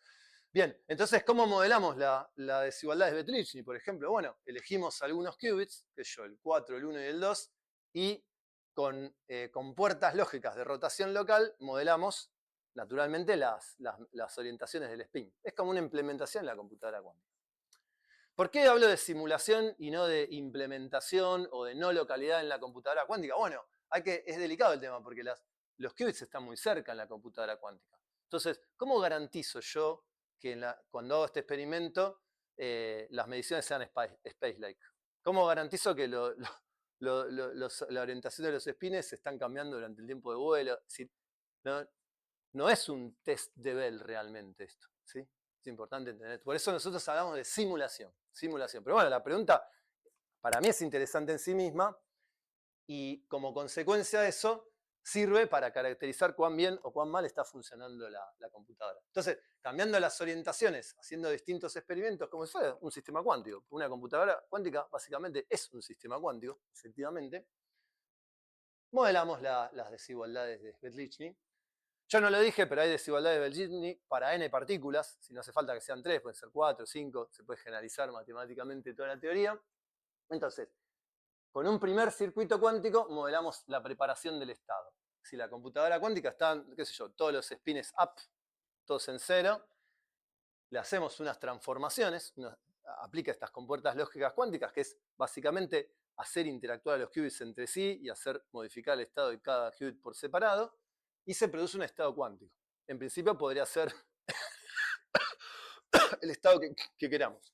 Bien, entonces, ¿cómo modelamos la desigualdad de Svetlichny? Por ejemplo, bueno, elegimos algunos qubits, que yo, el 4, el 1 y el 2, y con puertas lógicas de rotación local modelamos naturalmente las orientaciones del spin. Es como una implementación en la computadora cuántica. ¿Por qué hablo de simulación y no de implementación o de no localidad en la computadora cuántica? Bueno, es delicado el tema porque los qubits están muy cerca en la computadora cuántica. Entonces, ¿cómo garantizo yo que cuando hago este experimento las mediciones sean space-like? ¿Cómo garantizo que la orientación de los spines se están cambiando durante el tiempo de vuelo? No es un test de Bell realmente esto, ¿sí? Es importante entender. Por eso nosotros hablamos de simulación. Pero bueno, la pregunta para mí es interesante en sí misma, y como consecuencia de eso sirve para caracterizar cuán bien o cuán mal está funcionando la computadora. Entonces, cambiando las orientaciones, haciendo distintos experimentos, como si fuera un sistema cuántico. Una computadora cuántica básicamente es un sistema cuántico, efectivamente. Modelamos las desigualdades de Svetlichny. Yo no lo dije, pero hay desigualdades de Svetlichny para n partículas. Si no hace falta que sean 3, pueden ser 4, 5. Se puede generalizar matemáticamente toda la teoría. Entonces, con un primer circuito cuántico modelamos la preparación del estado. Si la computadora cuántica está, qué sé yo, todos los spins up, todos en 0, le hacemos unas transformaciones, aplica estas compuertas lógicas cuánticas, que es básicamente hacer interactuar a los qubits entre sí y hacer modificar el estado de cada qubit por separado, y se produce un estado cuántico. En principio podría ser el estado que queramos.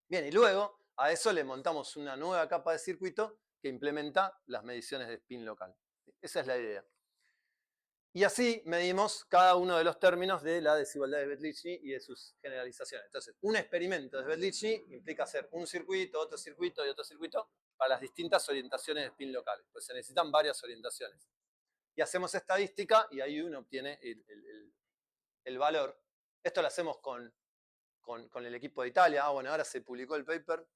Bien, y luego a eso le montamos una nueva capa de circuito que implementa las mediciones de spin local. Esa es la idea. Y así medimos cada uno de los términos de la desigualdad de Svetlichny y de sus generalizaciones. Entonces, un experimento de Svetlichny implica hacer un circuito, otro circuito y otro circuito para las distintas orientaciones de spin locales. Pues se necesitan varias orientaciones. Y hacemos estadística y ahí uno obtiene el valor. Esto lo hacemos con el equipo de Italia. Bueno, ahora se publicó el paper.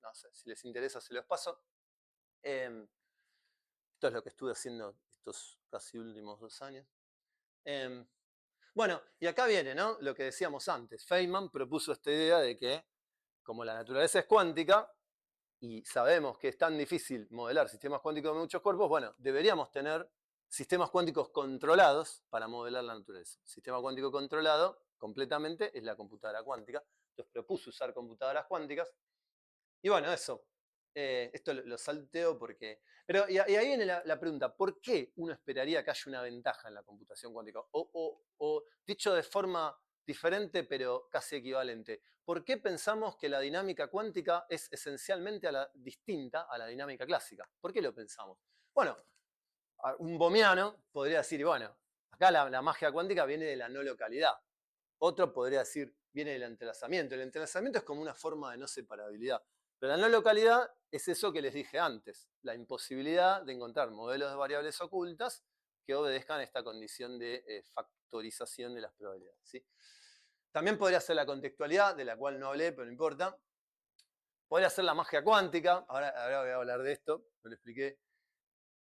No sé, si les interesa se los paso. Esto es lo que estuve haciendo estos casi últimos 2 años. Bueno, y acá viene, ¿no? Lo que decíamos antes. Feynman propuso esta idea de que, como la naturaleza es cuántica, y sabemos que es tan difícil modelar sistemas cuánticos de muchos cuerpos, bueno, deberíamos tener sistemas cuánticos controlados para modelar la naturaleza. Sistema cuántico controlado completamente es la computadora cuántica. Entonces propuso usar computadoras cuánticas. Y bueno, eso. Esto lo salteo porque... Pero y ahí viene la pregunta, ¿por qué uno esperaría que haya una ventaja en la computación cuántica? O dicho de forma diferente pero casi equivalente, ¿por qué pensamos que la dinámica cuántica es esencialmente distinta a la dinámica clásica? ¿Por qué lo pensamos? Bueno, un bohmiano podría decir, bueno, acá la magia cuántica viene de la no localidad. Otro podría decir, viene del entrelazamiento. El entrelazamiento es como una forma de no separabilidad. Pero la no localidad es eso que les dije antes, la imposibilidad de encontrar modelos de variables ocultas que obedezcan a esta condición de factorización de las probabilidades, ¿sí? También podría ser la contextualidad, de la cual no hablé, pero no importa. Podría ser la magia cuántica, ahora voy a hablar de esto, no lo expliqué.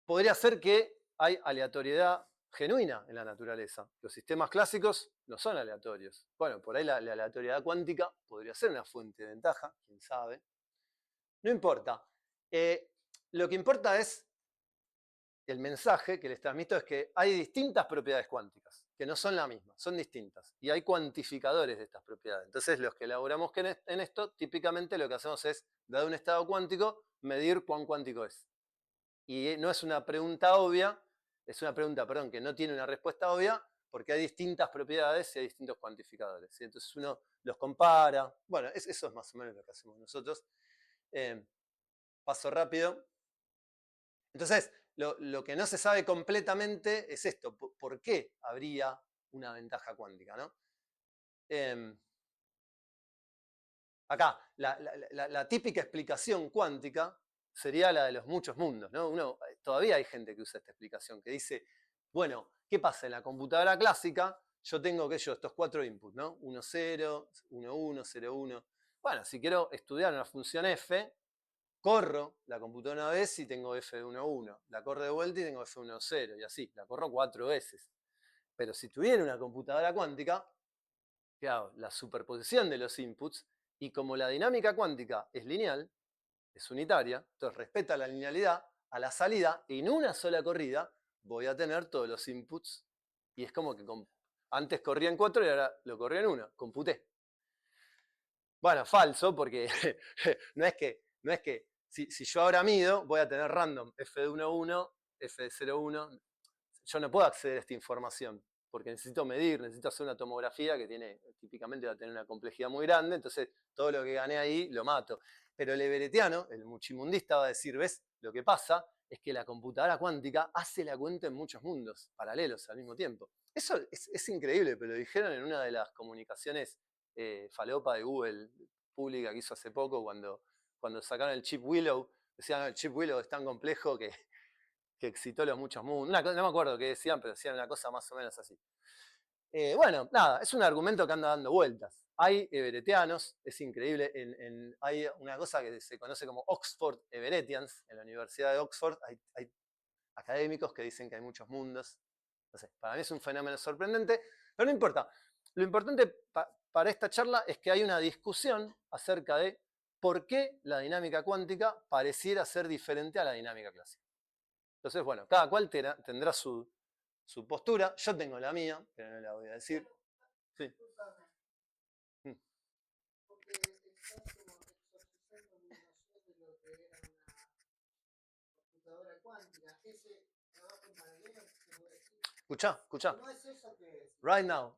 Podría ser que hay aleatoriedad genuina en la naturaleza. Los sistemas clásicos no son aleatorios. Bueno, por ahí la aleatoriedad cuántica podría ser una fuente de ventaja, quién sabe. No importa. Lo que importa es el mensaje que les transmito es que hay distintas propiedades cuánticas, que no son la misma, son distintas. Y hay cuantificadores de estas propiedades. Entonces, los que elaboramos en esto, típicamente lo que hacemos es, dado un estado cuántico, medir cuán cuántico es. Y no es una pregunta obvia, es una pregunta, perdón, que no tiene una respuesta obvia, porque hay distintas propiedades y hay distintos cuantificadores, ¿sí? Entonces uno los compara. Bueno, eso es más o menos lo que hacemos nosotros. Paso rápido. Entonces, lo que no se sabe completamente es esto. ¿Por qué habría una ventaja cuántica, ¿no? Acá, la típica explicación cuántica sería la de los muchos mundos, ¿no? Todavía hay gente que usa esta explicación, que dice, bueno, ¿qué pasa? En la computadora clásica yo tengo, estos 4 inputs, ¿no? 1, 0, 1, 1, 0, 1. Bueno, si quiero estudiar una función f, corro la computadora una vez y tengo f de 1, 1. La corro de vuelta y tengo f de 1, 0, y así. La corro 4 veces. Pero si tuviera una computadora cuántica, ¿qué hago? La superposición de los inputs, y como la dinámica cuántica es lineal, es unitaria, entonces respeta la linealidad, a la salida, en una sola corrida, voy a tener todos los inputs. Y es como que antes corría en 4 y ahora lo corría en 1. Computé. Bueno, falso, porque no es que si yo ahora mido, voy a tener random f de 1, 1, f de 0, 1. Yo no puedo acceder a esta información, porque necesito medir, necesito hacer una tomografía que típicamente va a tener una complejidad muy grande, entonces todo lo que gané ahí lo mato. Pero el everettiano, el muchimundista, va a decir, ¿ves? Lo que pasa es que la computadora cuántica hace la cuenta en muchos mundos paralelos al mismo tiempo. Eso es increíble, pero lo dijeron en una de las comunicaciones falopa de Google pública que hizo hace poco, cuando sacaron el chip Willow. Decían, el chip Willow es tan complejo que excitó los muchos mundos. No me acuerdo qué decían, pero decían una cosa más o menos así. Bueno, nada, es un argumento que anda dando vueltas. Hay everettianos, es increíble. Hay una cosa que se conoce como Oxford Everettians. En la Universidad de Oxford hay académicos que dicen que hay muchos mundos. No sé, para mí es un fenómeno sorprendente, pero no importa. Lo importante para esta charla es que hay una discusión acerca de por qué la dinámica cuántica pareciera ser diferente a la dinámica clásica. Entonces, bueno, cada cual tendrá su postura. Yo tengo la mía, pero no la voy a decir. Sí. Porque estás como exorcizando mi noción de lo que era una computadora cuántica. Ese trabajo en paralelo que vos decís. Escuchá. No es eso que es. Right now.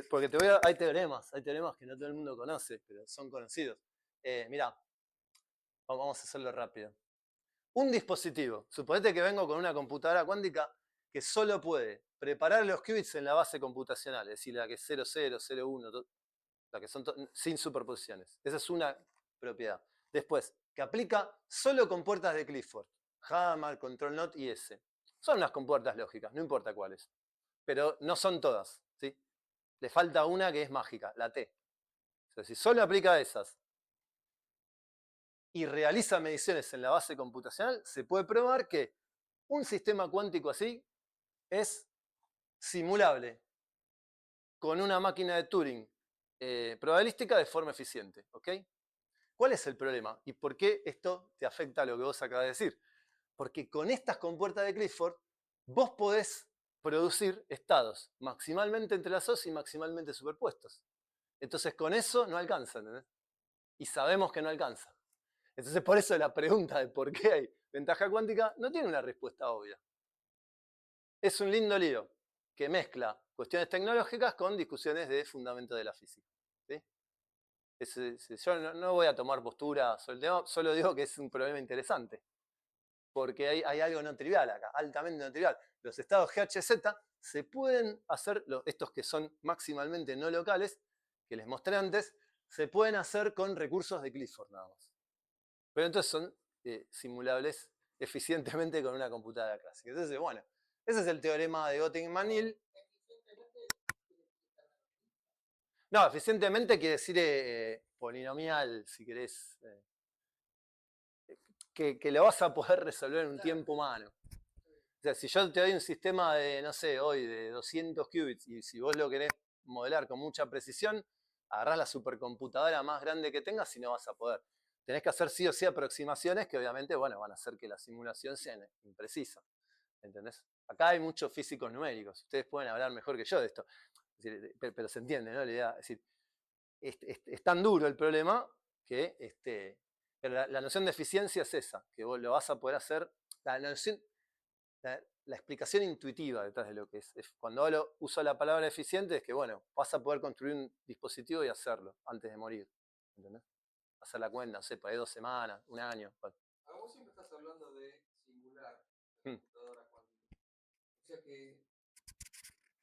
Porque hay teoremas que no todo el mundo conoce, pero son conocidos. Mirá, vamos a hacerlo rápido. Un dispositivo, suponete que vengo con una computadora cuántica que solo puede preparar los qubits en la base computacional, es decir, la que es 0, 0, 0, 1, la que son sin superposiciones. Esa es una propiedad. Después, que aplica solo con puertas de Clifford, Hammer, Control Not y S. Son las compuertas lógicas, no importa cuáles. Pero no son todas, ¿sí? Le falta una que es mágica, la T. O sea, si solo aplica esas y realiza mediciones en la base computacional, se puede probar que un sistema cuántico así es simulable con una máquina de Turing probabilística de forma eficiente. ¿Ok? ¿Cuál es el problema? ¿Y por qué esto te afecta a lo que vos acabas de decir? Porque con estas compuertas de Clifford, vos podés producir estados maximalmente entrelazados y maximalmente superpuestos. Entonces con eso no alcanza, ¿entendés? Y sabemos que no alcanza. Entonces por eso la pregunta de por qué hay ventaja cuántica no tiene una respuesta obvia. Es un lindo lío que mezcla cuestiones tecnológicas con discusiones de fundamento de la física. ¿Sí? Yo no voy a tomar postura sobre el tema, solo digo que es un problema interesante. Porque hay algo no trivial acá, altamente no trivial. Los estados GHZ se pueden hacer, estos que son maximalmente no locales, que les mostré antes, se pueden hacer con recursos de Clifford nada más. Pero entonces son simulables eficientemente con una computadora clásica. Entonces, bueno, ese es el teorema de Göttingen-Manil. No, eficientemente quiere decir polinomial, si querés. Que lo vas a poder resolver en un tiempo humano. O sea, si yo te doy un sistema de, no sé, hoy de 200 qubits, y si vos lo querés modelar con mucha precisión, agarrás la supercomputadora más grande que tengas y no vas a poder. Tenés que hacer sí o sí aproximaciones que obviamente, bueno, van a hacer que la simulación sea imprecisa. ¿Entendés? Acá hay muchos físicos numéricos. Ustedes pueden hablar mejor que yo de esto. Es decir, pero se entiende, ¿no? La idea, es decir, es tan duro el problema que pero la noción de eficiencia es esa, que vos lo vas a poder hacer. La explicación intuitiva detrás de lo que es. Cuando uso la palabra eficiente es que, bueno, vas a poder construir un dispositivo y hacerlo antes de morir. ¿Entendés? Hacer la cuenta, no sé, por ahí 2 semanas, 1 año. Bueno. Vos siempre estás hablando de simular la computadora cuántica. O sea que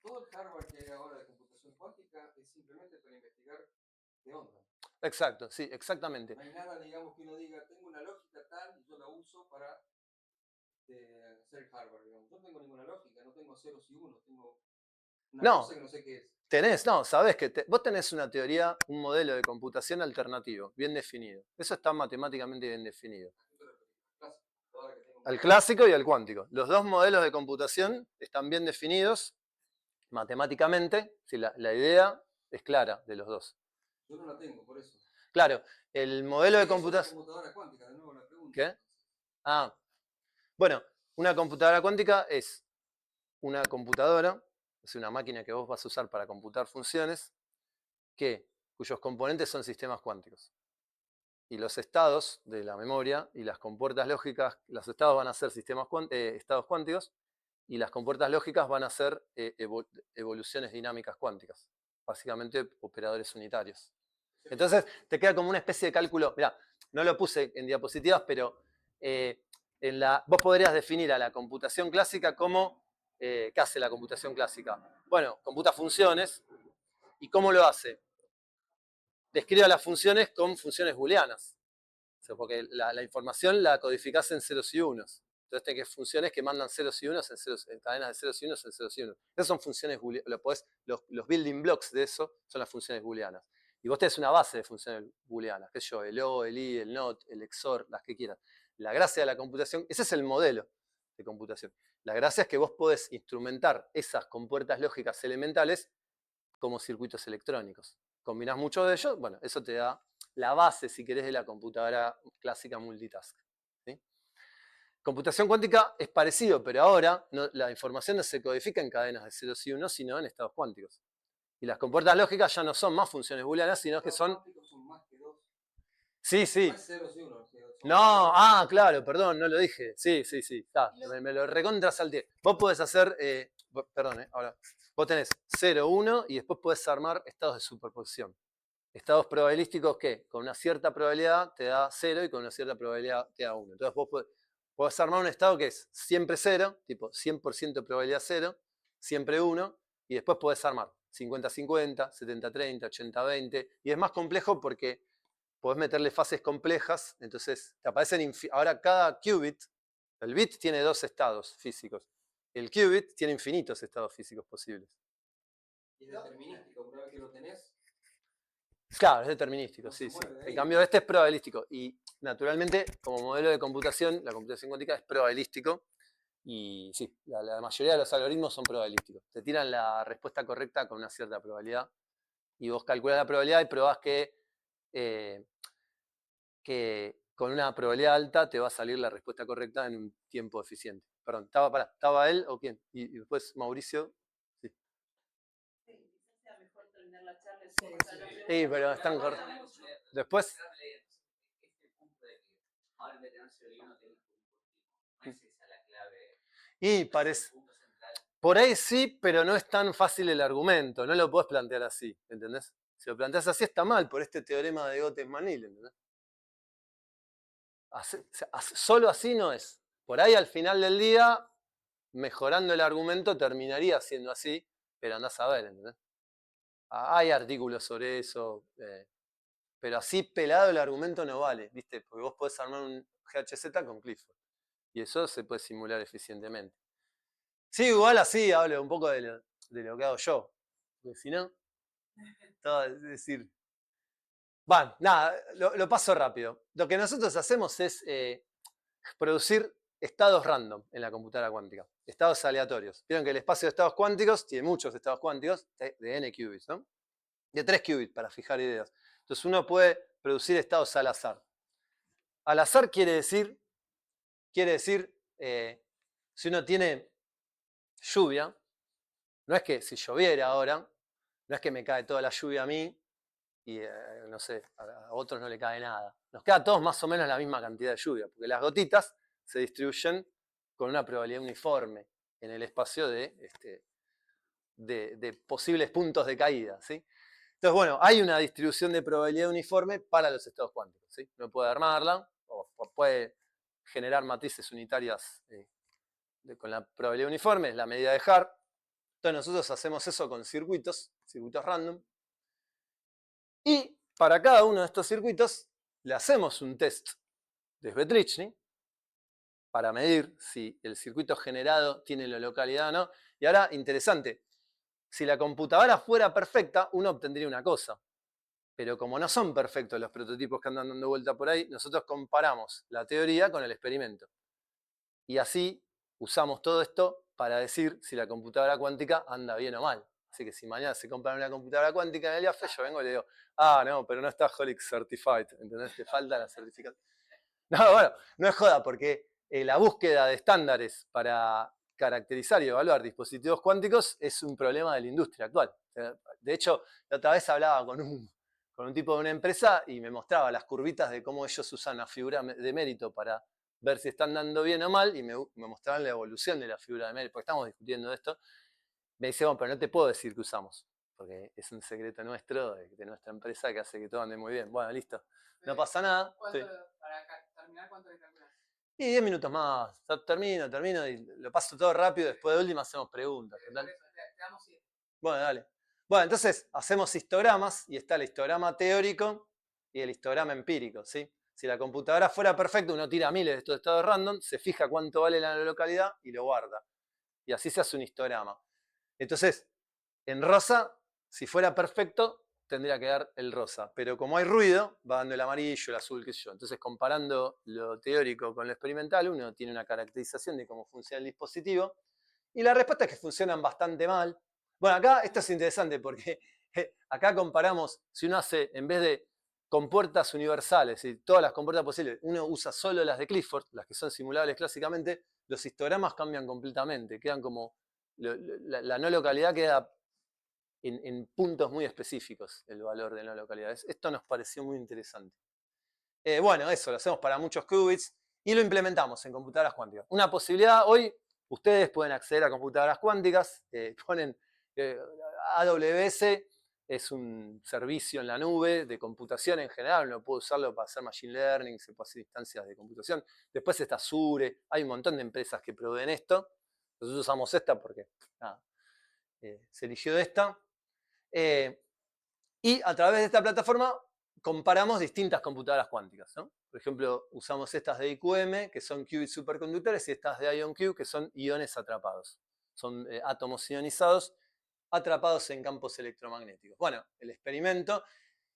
todo el hardware que hay ahora de computación cuántica es simplemente para investigar qué onda. Exacto, sí, exactamente. No hay nada, digamos, que uno diga, tengo una lógica tal y yo la uso para hacer el hardware, digamos. Yo no tengo ninguna lógica, no tengo ceros y unos, tengo una cosa que no sé qué es. Sabés que vos tenés una teoría, un modelo de computación alternativo, bien definido. Eso está matemáticamente bien definido. Al clásico y al cuántico. Los dos modelos de computación están bien definidos matemáticamente. Sí, la idea es clara de los dos. Yo no la tengo, por eso. Claro, el modelo de computación... computadora cuántica, de nuevo la pregunta. ¿Qué? Bueno, una computadora cuántica es una computadora, es una máquina que vos vas a usar para computar funciones, cuyos componentes son sistemas cuánticos. Y los estados de la memoria y las compuertas lógicas, los estados van a ser estados cuánticos, y las compuertas lógicas van a ser evoluciones dinámicas cuánticas, básicamente operadores unitarios. Entonces te queda como una especie de cálculo, mirá, no lo puse en diapositivas, pero vos podrías definir a la computación clásica como, ¿qué hace la computación clásica? Bueno, computa funciones, ¿y cómo lo hace? Describe las funciones con funciones booleanas, o sea, porque la información la codificás en ceros y unos. Entonces tenés funciones que mandan ceros y unos en cadenas de ceros y unos en ceros y unos. Esas son funciones booleanas. Los building blocks de eso son las funciones booleanas. Y vos tenés una base de funciones booleanas, qué sé yo, el O, el I, el NOT, el XOR, las que quieras. La gracia de la computación, ese es el modelo de computación. La gracia es que vos podés instrumentar esas compuertas lógicas elementales como circuitos electrónicos. Combinás muchos de ellos, bueno, eso te da la base, si querés, de la computadora clásica multitask. ¿Sí? Computación cuántica es parecido, pero ahora la información no se codifica en cadenas de ceros y unos, sino en estados cuánticos. Y las compuertas lógicas ya no son más funciones booleanas, sino que son... son más que dos. Sí, sí. No es ceros y unos. No, claro, perdón, no lo dije. Sí, está, me lo recontrasalté. Vos podés hacer, ahora, vos tenés 0, 1 y después podés armar estados de superposición. Estados probabilísticos que con una cierta probabilidad te da 0 y con una cierta probabilidad te da 1. Entonces vos podés armar un estado que es siempre 0, tipo 100% probabilidad 0, siempre 1, y después podés armar 50-50, 70-30, 80-20, y es más complejo porque podés meterle fases complejas, entonces te aparecen, ahora cada qubit, el bit tiene 2 estados físicos, el qubit tiene infinitos estados físicos posibles. Y es determinístico, una vez que lo tenés. Claro, es determinístico, No sí. de En cambio, este es probabilístico. Y naturalmente, como modelo de computación, la computación cuántica es probabilístico. Y sí, la mayoría de los algoritmos son probabilísticos. Te tiran la respuesta correcta con una cierta probabilidad. Y vos calculás la probabilidad y probás que con una probabilidad alta te va a salir la respuesta correcta en un tiempo eficiente. Perdón, ¿estaba él o quién? Y después Mauricio. Sí. Quizás sea mejor terminar la charla y Sí, Sí, pero están cortos. Después. Este punto de que ahora en vez de tener 0 y 1 tenés un dispositivo. No es esa la clave. Y parece. Por ahí sí, pero no es tan fácil el argumento. No lo podés plantear así, ¿entendés? Si lo planteás así está mal por este teorema de Gotes-Manil, ¿entendés? Solo así no es. Por ahí al final del día, mejorando el argumento, terminaría siendo así, pero andás a ver, ¿entendés? Hay artículos sobre eso, pero así pelado el argumento no vale, ¿viste? Porque vos podés armar un GHZ con Clifford. Y eso se puede simular eficientemente. Sí, igual así hablo un poco de lo que hago yo. Porque si no, es decir. Bueno, nada, lo paso rápido. Lo que nosotros hacemos es producir estados random en la computadora cuántica. Estados aleatorios. Vieron que el espacio de estados cuánticos tiene muchos estados cuánticos de n qubits, ¿no? De 3 qubits para fijar ideas. Entonces uno puede producir estados al azar. Al azar quiere decir si uno tiene lluvia, no es que si lloviera ahora, no es que me cae toda la lluvia a mí y no sé, a otros no le cae nada. Nos queda a todos más o menos la misma cantidad de lluvia, porque las gotitas se distribuyen con una probabilidad uniforme en el espacio de posibles puntos de caída, ¿sí? Entonces, bueno, hay una distribución de probabilidad uniforme para los estados cuánticos, ¿sí? Uno puede armarla o puede generar matrices unitarias con la probabilidad uniforme, es la medida de Hart. Entonces nosotros hacemos eso con circuitos random. Y para cada uno de estos circuitos le hacemos un test de Svetlichny para medir si el circuito generado tiene la localidad o no. Y ahora, interesante, si la computadora fuera perfecta, uno obtendría una cosa. Pero como no son perfectos los prototipos que andan dando vuelta por ahí, nosotros comparamos la teoría con el experimento. Y así usamos todo esto para decir si la computadora cuántica anda bien o mal. Así que si mañana se compran una computadora cuántica en el IAFE, yo vengo y le digo, no, pero no está Holic Certified, ¿entendés? Te falta la certificación. No, bueno, no es joda, porque la búsqueda de estándares para caracterizar y evaluar dispositivos cuánticos es un problema de la industria actual. De hecho, la otra vez hablaba con un tipo de una empresa y me mostraba las curvitas de cómo ellos usan la figura de mérito para ver si están dando bien o mal, y me mostraban la evolución de la figura de mérito, porque estamos discutiendo esto. Me dice, bueno, pero no te puedo decir que usamos, porque es un secreto nuestro, de nuestra empresa, que hace que todo ande muy bien. Bueno, listo, no pasa nada. Sí. Para terminar, ¿cuánto le calculas? Y 10 minutos más, termino y lo paso todo rápido, después de última hacemos preguntas. Por eso, te damos 7. Bueno, dale. Bueno, entonces hacemos histogramas, y está el histograma teórico y el histograma empírico, ¿sí? Si la computadora fuera perfecta, uno tira miles de estos estados random, se fija cuánto vale la localidad y lo guarda. Y así se hace un histograma. Entonces, en rosa, si fuera perfecto, tendría que dar el rosa. Pero como hay ruido, va dando el amarillo, el azul, qué sé yo. Entonces, comparando lo teórico con lo experimental, uno tiene una caracterización de cómo funciona el dispositivo. Y la respuesta es que funcionan bastante mal. Bueno, acá esto es interesante porque acá comparamos, si uno hace, en vez de compuertas universales y todas las compuertas posibles, uno usa solo las de Clifford, las que son simulables clásicamente, los histogramas cambian completamente, quedan como, la no localidad queda en puntos muy específicos, el valor de no localidad. Esto nos pareció muy interesante. Bueno, eso lo hacemos para muchos qubits y lo implementamos en computadoras cuánticas. Una posibilidad, hoy ustedes pueden acceder a computadoras cuánticas, ponen AWS, es un servicio en la nube de computación en general, uno puede usarlo para hacer machine learning, se puede hacer instancias de computación. Después está Azure, hay un montón de empresas que proveen esto. Nosotros usamos esta porque se eligió esta. Y a través de esta plataforma comparamos distintas computadoras cuánticas, ¿no? Por ejemplo, usamos estas de IQM, que son qubits superconductores, y estas de IonQ, que son iones atrapados. Son átomos ionizados atrapados en campos electromagnéticos. Bueno, el experimento.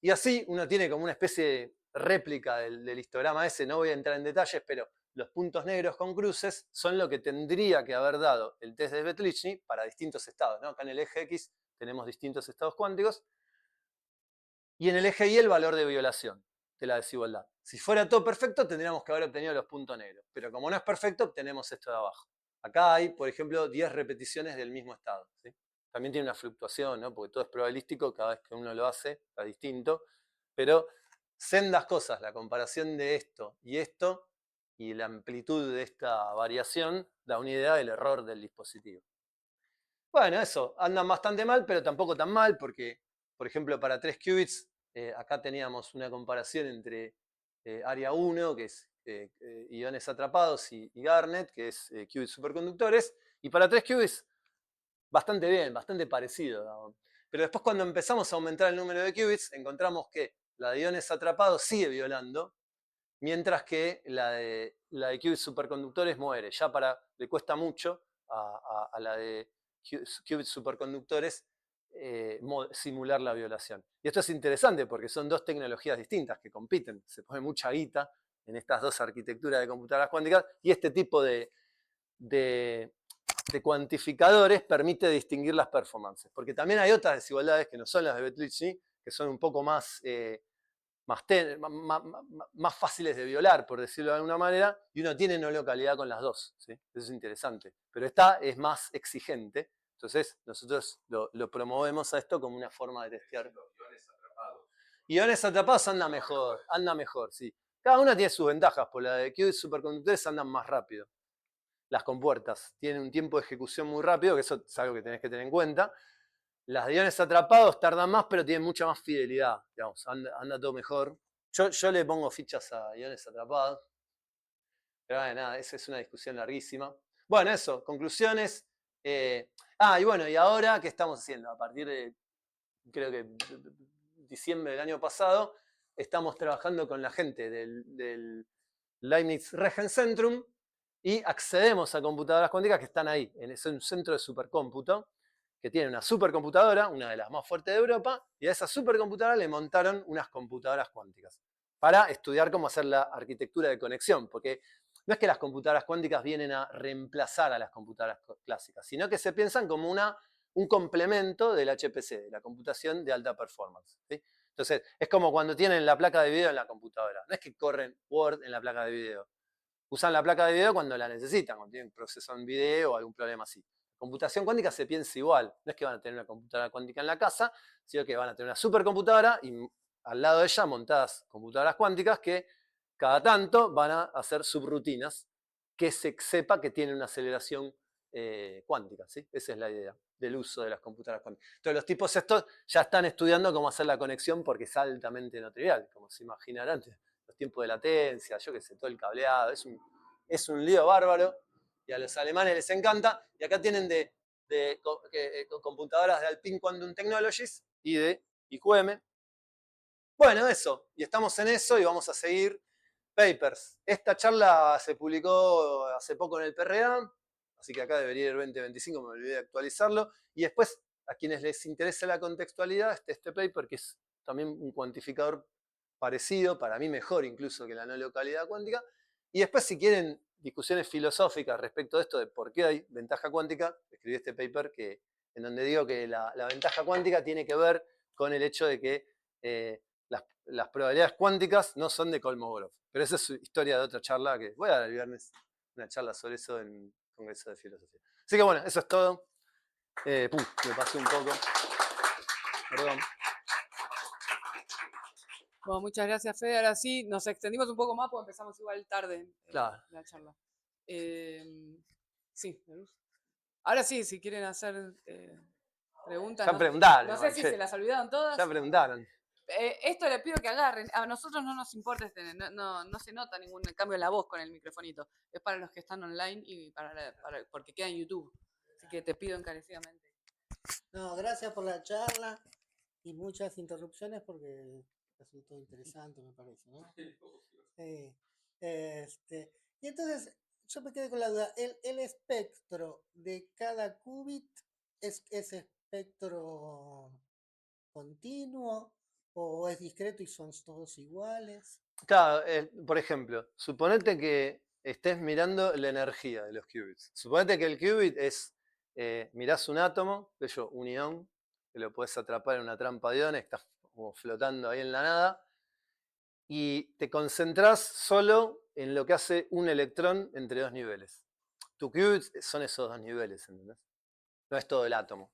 Y así uno tiene como una especie de réplica del histograma ese. No voy a entrar en detalles, pero los puntos negros con cruces son lo que tendría que haber dado el test de Svetlichny para distintos estados, ¿no? Acá en el eje X tenemos distintos estados cuánticos y en el eje Y el valor de violación de la desigualdad. Si fuera todo perfecto, tendríamos que haber obtenido los puntos negros, pero como no es perfecto, obtenemos esto de abajo. Acá hay, por ejemplo, 10 repeticiones del mismo estado, ¿sí? También tiene una fluctuación, ¿no? Porque todo es probabilístico, cada vez que uno lo hace está distinto, pero sendas cosas, la comparación de esto y la amplitud de esta variación da una idea del error del dispositivo. Bueno, eso, andan bastante mal, pero tampoco tan mal, porque, por ejemplo, para 3 qubits, acá teníamos una comparación entre área 1, que es iones atrapados, y Garnet, que es qubits superconductores, y para 3 qubits, bastante bien, bastante parecido, ¿no? Pero después cuando empezamos a aumentar el número de qubits, encontramos que la de iones atrapados sigue violando, mientras que la de qubits superconductores muere. Ya le cuesta mucho a la de qubits superconductores simular la violación. Y esto es interesante porque son dos tecnologías distintas que compiten. Se pone mucha guita en estas dos arquitecturas de computadoras cuánticas y este tipo de cuantificadores permite distinguir las performances. Porque también hay otras desigualdades que no son las de Svetlichny, que son un poco más fáciles de violar, por decirlo de alguna manera, y uno tiene no localidad con las dos, ¿sí? Eso es interesante. Pero esta es más exigente, entonces nosotros lo promovemos a esto como una forma de testear. Los iones atrapados. Iones atrapados anda mejor, sí. Cada una tiene sus ventajas, por la de qubits superconductores andan más rápido. Las compuertas tienen un tiempo de ejecución muy rápido, que eso es algo que tenés que tener en cuenta. Las de iones atrapados tardan más, pero tienen mucha más fidelidad. Digamos, anda todo mejor. Yo le pongo fichas a iones atrapados. Pero nada, esa es una discusión larguísima. Bueno, eso, conclusiones. Y bueno, ¿y ahora qué estamos haciendo? A partir de, creo que diciembre del año pasado, estamos trabajando con la gente del Leibniz Rechenzentrum y accedemos a computadoras cuánticas que están ahí, en un centro de supercómputo, que tiene una supercomputadora, una de las más fuertes de Europa, y a esa supercomputadora le montaron unas computadoras cuánticas para estudiar cómo hacer la arquitectura de conexión, porque no es que las computadoras cuánticas vienen a reemplazar a las computadoras clásicas, sino que se piensan como un complemento del HPC, de la computación de alta performance, ¿sí? Entonces, es como cuando tienen la placa de video en la computadora. No es que corren Word en la placa de video. Usan la placa de video cuando la necesitan, cuando tienen proceso en video o algún problema así. Computación cuántica se piensa igual. No es que van a tener una computadora cuántica en la casa, sino que van a tener una supercomputadora y al lado de ella montadas computadoras cuánticas que cada tanto van a hacer subrutinas que se sepa que tienen una aceleración cuántica, ¿sí? Esa es la idea del uso de las computadoras cuánticas. Entonces los tipos estos ya están estudiando cómo hacer la conexión porque es altamente no trivial, como se imaginarán, los tiempos de latencia, yo qué sé, todo el cableado, es un lío bárbaro y a los alemanes les encanta. Y acá tienen computadoras de Alpine Quantum Technologies y de IQM. Bueno, eso, y estamos en eso y vamos a seguir papers. Esta charla se publicó hace poco en el PRA, así que acá debería ir 2025, me olvidé de actualizarlo. Y después, a quienes les interese la contextualidad, este paper, que es también un cuantificador parecido, para mí mejor incluso que la no localidad cuántica. Y después, si quieren discusiones filosóficas respecto de esto, de por qué hay ventaja cuántica, escribí este paper en donde digo que la ventaja cuántica tiene que ver con el hecho de que las probabilidades cuánticas no son de Kolmogorov. Pero esa es historia de otra charla que voy a dar el viernes, una charla sobre eso en un congreso de filosofía. Así que bueno, eso es todo. Me pasé un poco. Perdón. Bueno, muchas gracias, Fede. Ahora sí, nos extendimos un poco más porque empezamos igual tarde Claro. la charla. Sí, ahora sí, si quieren hacer preguntas. Ya preguntaron. No sé si se las olvidaron todas. Ya preguntaron. Esto les pido que agarren. A nosotros no nos importa, no se nota ningún cambio en la voz con el microfonito. Es para los que están online y porque queda en YouTube. Así que te pido encarecidamente. No, gracias por la charla y muchas interrupciones porque resultó interesante, me parece, ¿no? Y entonces, yo me quedé con la duda. ¿El espectro de cada qubit es espectro continuo o es discreto y son todos iguales? Claro, por ejemplo, suponete que estés mirando la energía de los qubits. Suponete que el qubit es, mirás un átomo, bello, un ion, que lo podés atrapar en una trampa de iones, que está como flotando ahí en la nada, y te concentrás solo en lo que hace un electrón entre dos niveles. Tu qubit son esos dos niveles, ¿entendés? No es todo el átomo.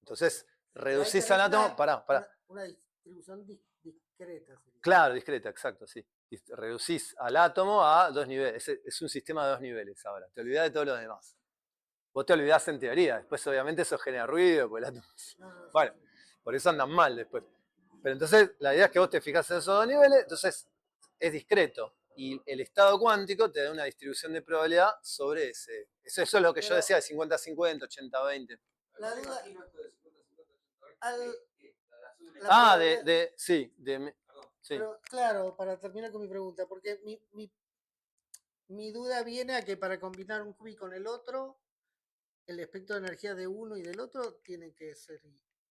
Entonces, Pero ahí reducís tenés al átomo, pará. una distribución discreta. Sería. Claro, discreta, exacto, sí. Y reducís al átomo a dos niveles. Es un sistema de dos niveles ahora. Te olvidás de todos los demás. Vos te olvidás en teoría. Después, obviamente, eso genera ruido. Porque el átomo... No, Bueno, por eso andan mal después. Pero entonces, la idea es que vos te fijás en esos dos niveles. Entonces, es discreto. Y el estado cuántico te da una distribución de probabilidad sobre ese. Eso es lo que yo decía de 50-50, 80-20. La duda. Sí. Pero claro, para terminar con mi pregunta, porque mi duda viene a que para combinar un qubit con el otro, el espectro de energía de uno y del otro tienen que ser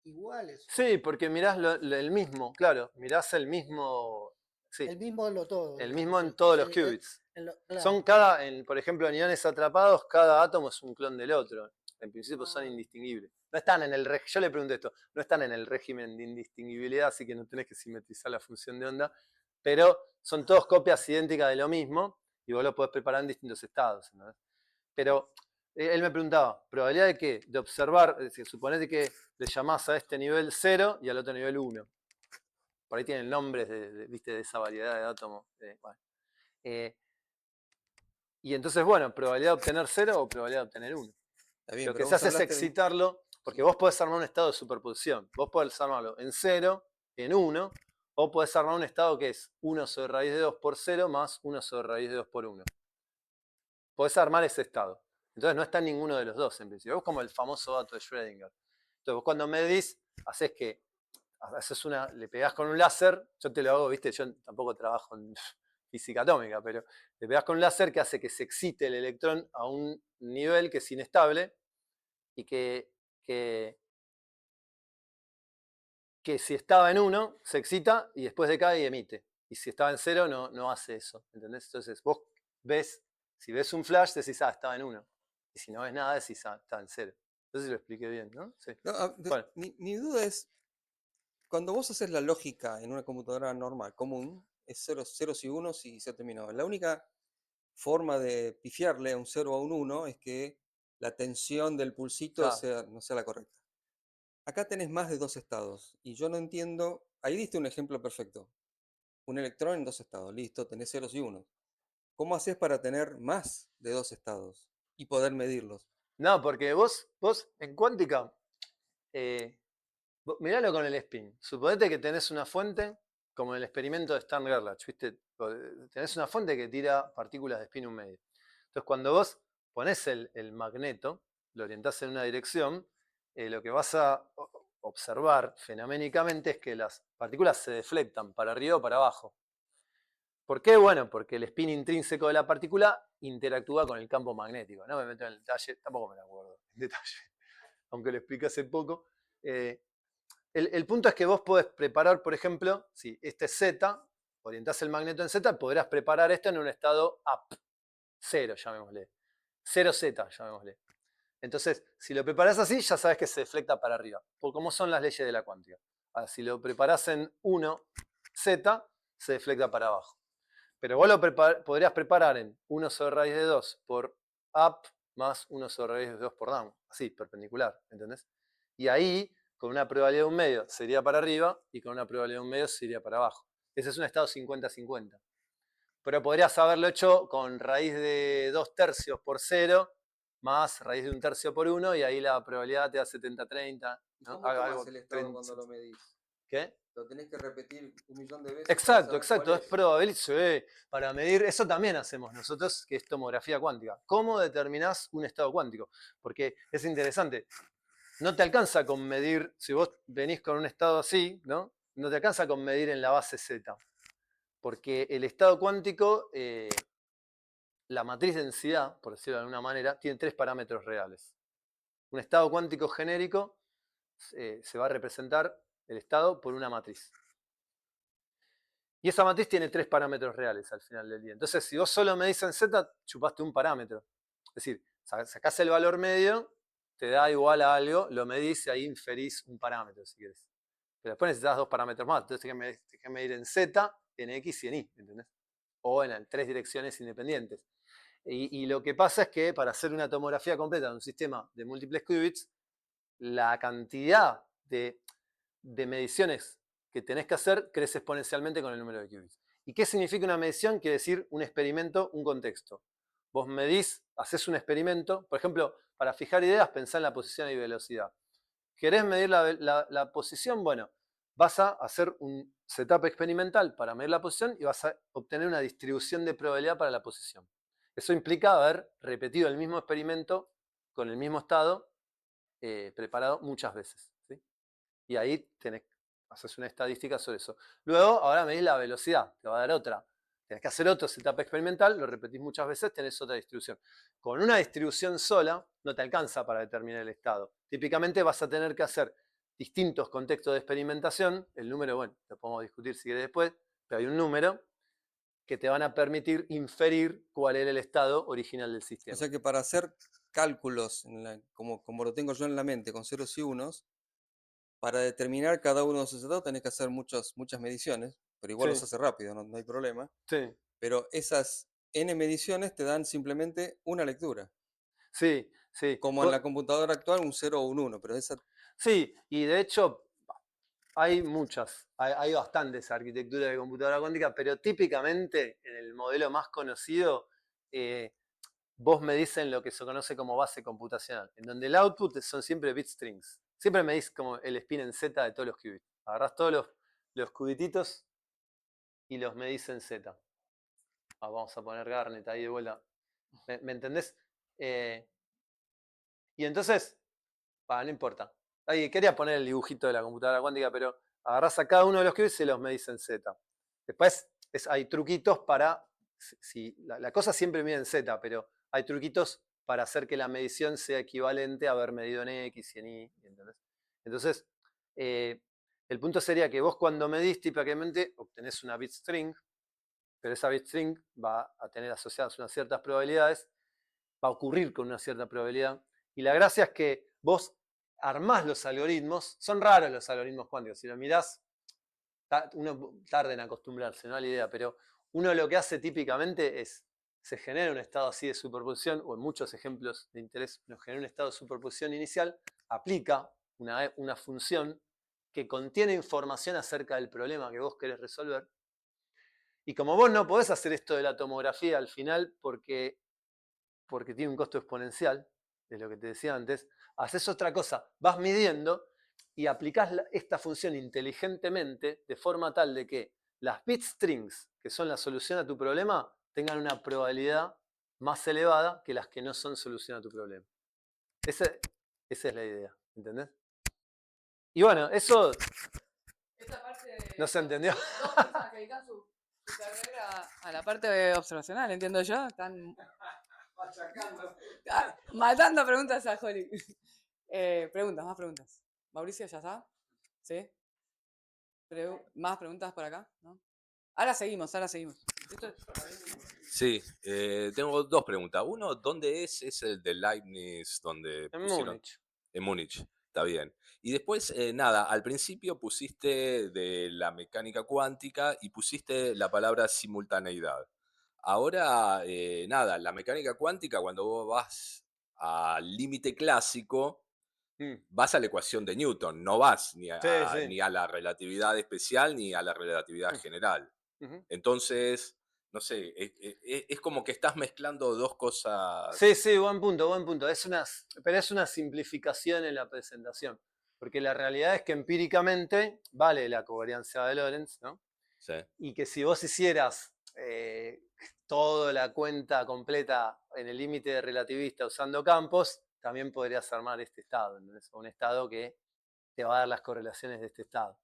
iguales. Sí, porque mirás el mismo, claro, mirás el mismo. Sí, el mismo en lo todo. el digamos, mismo en sí. todos los Sí, qubits. claro. Son por ejemplo, en iones atrapados, cada átomo es un clon del otro. En principio son indistinguibles. No están en el yo le pregunté esto, no están en el régimen de indistinguibilidad, así que no tenés que simetrizar la función de onda, pero son todos copias idénticas de lo mismo y vos lo podés preparar en distintos estados, ¿no? Pero él me preguntaba, ¿probabilidad de qué? De observar, es decir, suponete que le llamás a este nivel 0 y al otro nivel 1. Por ahí tienen nombres ¿viste? De esa variedad de átomos. Bueno. Y entonces, bueno, probabilidad de obtener 0 o probabilidad de obtener 1. Está bien, Lo que pero se vos hace es hablaste de... excitarlo, porque vos podés armar un estado de superposición. Vos podés armarlo en 0, en 1, o podés armar un estado que es 1 sobre raíz de 2 por 0 más 1 sobre raíz de 2 por 1. Podés armar ese estado. Entonces no está en ninguno de los dos en principio. Es como el famoso dato de Schrödinger. Entonces vos cuando medís, le pegás con un láser, yo te lo hago, viste, yo tampoco trabajo en física atómica, pero le pegás con un láser que hace que se excite el electrón a un nivel que es inestable y que si estaba en 1 se excita y después decae y emite. Y si estaba en 0 no hace eso, ¿entendés? Entonces vos ves, si ves un flash decís, estaba en 1. Y si no ves nada decís, está en 0. Entonces lo expliqué bien, ¿no? Sí. No, Bueno. mi duda es, cuando vos haces la lógica en una computadora normal, común, es ceros y unos y se terminó. La única forma de pifiarle a un 0 o a un 1 es que la tensión del pulsito Claro. no sea la correcta. Acá tenés más de dos estados y yo no entiendo, ahí diste un ejemplo perfecto. Un electrón en dos estados, listo, tenés ceros y unos. ¿Cómo haces para tener más de dos estados y poder medirlos? No, porque vos en cuántica, miralo con el spin. Suponete que tenés una fuente, como en el experimento de Stern-Gerlach, ¿viste? Tenés una fuente que tira partículas de spin un medio. Entonces, cuando vos ponés el magneto, lo orientás en una dirección, lo que vas a observar fenoménicamente es que las partículas se deflectan para arriba o para abajo. ¿Por qué? Bueno, porque el spin intrínseco de la partícula interactúa con el campo magnético. No me meto en el detalle, tampoco me lo acuerdo en detalle, aunque lo expliqué hace poco. El punto es que vos podés preparar, por ejemplo, si este es Z, orientás el magneto en Z, podrás preparar esto en un estado up, 0, llamémosle. 0Z, llamémosle. Entonces, si lo preparás así, ya sabes que se deflecta para arriba, por cómo son las leyes de la cuántica. Ahora, si lo preparás en 1Z, se deflecta para abajo. Pero vos lo podrías preparar en 1 sobre raíz de 2 por up más 1 sobre raíz de 2 por down, así, perpendicular, ¿entendés? Y ahí, con una probabilidad de un medio, sería para arriba, y con una probabilidad de un medio sería para abajo. Ese es un estado 50-50. Pero podrías haberlo hecho con raíz de 2 tercios por 0, más raíz de 1 tercio por 1, y ahí la probabilidad te da 70-30. ¿no? ¿Cómo tomas el estado cuando lo medís? ¿Qué? Lo tenés que repetir 1.000.000 de veces. Exacto, es probabilidad. Para medir, eso también hacemos nosotros, que es tomografía cuántica. ¿Cómo determinás un estado cuántico? Porque es interesante. No te alcanza con medir, si vos venís con un estado así, ¿no? No te alcanza con medir en la base Z. Porque el estado cuántico, la matriz de densidad, por decirlo de alguna manera, tiene 3 parámetros reales. Un estado cuántico genérico se va a representar el estado por una matriz. Y esa matriz tiene 3 parámetros reales al final del día. Entonces, si vos solo medís en Z, chupaste un parámetro. Es decir, sacás el valor medio, te da igual a algo, lo medís y ahí inferís un parámetro, si querés. Pero después necesitas 2 parámetros más. Entonces tenés que medir en Z, en X y en Y, ¿entendés? O en 3 direcciones independientes. Y lo que pasa es que para hacer una tomografía completa de un sistema de múltiples qubits, la cantidad de mediciones que tenés que hacer crece exponencialmente con el número de qubits. ¿Y qué significa una medición? Quiere decir un experimento, un contexto. Vos medís, haces un experimento, por ejemplo, para fijar ideas, pensá en la posición y velocidad. ¿Querés medir la posición? Bueno, vas a hacer un setup experimental para medir la posición y vas a obtener una distribución de probabilidad para la posición. Eso implica haber repetido el mismo experimento con el mismo estado preparado muchas veces, ¿sí? Y ahí haces una estadística sobre eso. Luego, ahora medís la velocidad, te va a dar otra. Tenés que hacer otro setup experimental, lo repetís muchas veces, tenés otra distribución. Con una distribución sola no te alcanza para determinar el estado. Típicamente vas a tener que hacer distintos contextos de experimentación. El número, bueno, lo podemos discutir si querés después, pero hay un número que te van a permitir inferir cuál era el estado original del sistema. O sea que para hacer cálculos, como lo tengo yo en la mente, con ceros y unos, para determinar cada uno de esos estados tenés que hacer muchas mediciones, pero igual los Sí, hace rápido, no hay problema. sí, Pero esas n mediciones te dan simplemente una lectura. sí, sí. Como en la computadora actual, un 0 o un 1, pero esa... Sí, y de hecho hay muchas, hay bastantes arquitecturas de computadora cuántica, pero típicamente en el modelo más conocido, vos medís en lo que se conoce como base computacional, en donde el output son siempre bit strings. Siempre medís como el spin en Z de todos los qubits. Agarrás todos los qubititos y los medís en Z. Vamos a poner Garnet ahí de vuelta. ¿Me entendés? Y entonces, no importa. Ahí quería poner el dibujito de la computadora cuántica, pero agarrás a cada uno de los qubits y los medís en Z. Después hay truquitos para, la cosa siempre mide en Z, pero hay truquitos para hacer que la medición sea equivalente a haber medido en X y en Y, ¿entendés? Entonces, el punto sería que vos cuando medís típicamente obtenés una bit string, pero esa bit string va a tener asociadas unas ciertas probabilidades, va a ocurrir con una cierta probabilidad, y la gracia es que vos armás los algoritmos, son raros los algoritmos cuánticos, si lo mirás, uno tarda en acostumbrarse, no a la idea, pero uno lo que hace típicamente es, se genera un estado así de superposición, o en muchos ejemplos de interés, nos genera un estado de superposición inicial, aplica una función que contiene información acerca del problema que vos querés resolver, y como vos no podés hacer esto de la tomografía al final porque tiene un costo exponencial, de lo que te decía antes, haces otra cosa, vas midiendo y aplicás esta función inteligentemente de forma tal de que las bit strings, que son la solución a tu problema, tengan una probabilidad más elevada que las que no son solución a tu problema. Esa es la idea, ¿entendés? Y bueno, eso Esta parte no se entendió. dos personas que dedican su carrera a la parte observacional, entiendo yo, están matando preguntas a Holly. Preguntas, más preguntas. Mauricio, ¿ya está? ¿Sí? ¿Más preguntas por acá? ¿No? Ahora seguimos. Sí, tengo dos preguntas. Uno, ¿dónde es el de Leibniz donde En pusieron? Múnich. En Múnich, está bien. Y después, nada, al principio pusiste de la mecánica cuántica y pusiste la palabra simultaneidad. Ahora, nada, la mecánica cuántica, cuando vos vas al límite clásico, Mm. vas a la ecuación de Newton, no vas Sí, sí. ni a la relatividad especial ni a la relatividad general. Ujú. Entonces, no sé, es como que estás mezclando dos cosas. Sí, sí, buen punto, buen punto. Pero es una simplificación en la presentación. Porque la realidad es que empíricamente vale la covariancia de Lorentz, ¿no? Sí. Y que si vos hicieras toda la cuenta completa en el límite relativista usando campos, también podrías armar este estado, ¿entendés? Un estado que te va a dar las correlaciones de este estado.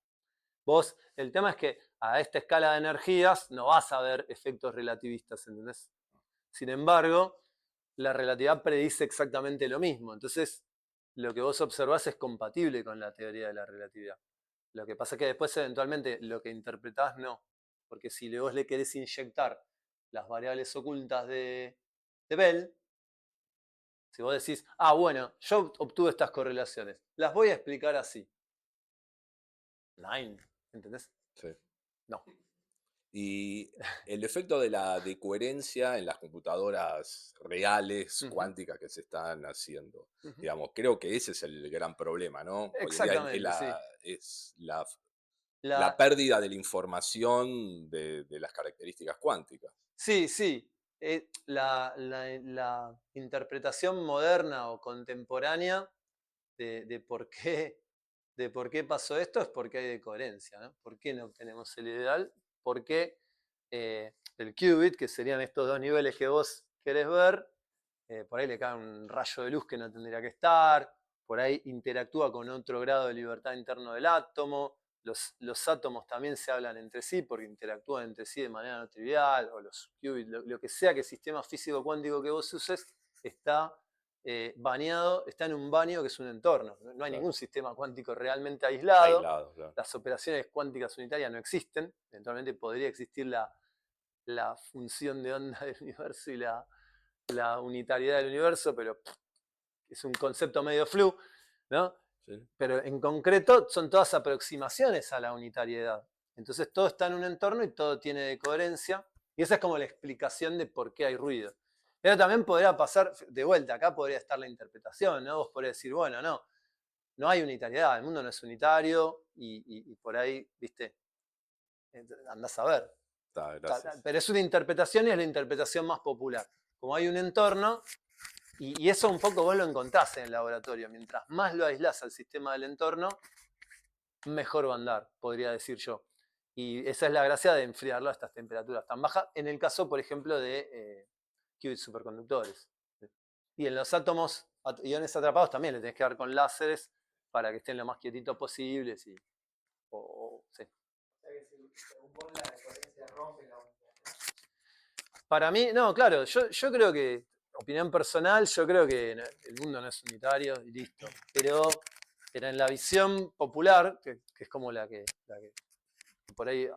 Vos, el tema es que a esta escala de energías no vas a ver efectos relativistas, ¿entendés? Sin embargo, la relatividad predice exactamente lo mismo. Entonces, lo que vos observás es compatible con la teoría de la relatividad. Lo que pasa es que después, eventualmente, lo que interpretás no. Porque si vos le querés inyectar las variables ocultas de Bell, si vos decís, bueno, yo obtuve estas correlaciones, las voy a explicar así. Nine, ¿entendés? Sí. No. Y el efecto de la decoherencia en las computadoras reales, Ujú. cuánticas que se están haciendo. Ujú. Digamos, creo que ese es el gran problema, ¿no? Hoy en día Exactamente, sí. es la La- pérdida de la información de las características cuánticas. Sí, sí. La interpretación moderna o contemporánea de por qué pasó esto es porque hay decoherencia, ¿no? ¿Por qué no obtenemos el ideal? Porque el qubit, que serían estos dos niveles que vos querés ver, por ahí le cae un rayo de luz que no tendría que estar, por ahí interactúa con otro grado de libertad interno del átomo, los átomos también se hablan entre sí porque interactúan entre sí de manera no trivial, o los qubits, lo que sea que sistema físico cuántico que vos uses, está bañado, está en un baño que es un entorno. No hay Claro. ningún sistema cuántico realmente aislado. Aislado, claro. Las operaciones cuánticas unitarias no existen. Eventualmente podría existir la función de onda del universo y la unitariedad del universo, pero es un concepto medio flu, ¿no? Sí. Pero en concreto son todas aproximaciones a la unitariedad. Entonces todo está en un entorno y todo tiene decoherencia. Y esa es como la explicación de por qué hay ruido. Pero también podría pasar, de vuelta, acá podría estar la interpretación, ¿no? Vos podrías decir, bueno, no hay unitariedad, el mundo no es unitario y por ahí, viste, andás a ver. Gracias. Pero es una interpretación y es la interpretación más popular. Como hay un entorno, y eso un poco vos lo encontrás en el laboratorio. Mientras más lo aislás al sistema del entorno, mejor va a andar, podría decir yo. Y esa es la gracia de enfriarlo a estas temperaturas tan bajas, en el caso, por ejemplo, de qubits superconductores. Y en los átomos, iones atrapados, también le tenés que dar con láseres para que estén lo más quietitos posibles. Sí. O sea que según vos la decoherencia rompe la unidad. Para mí, no, claro, yo creo que, opinión personal, yo creo que el mundo no es unitario y listo. Pero en la visión popular, que es como la que por ahí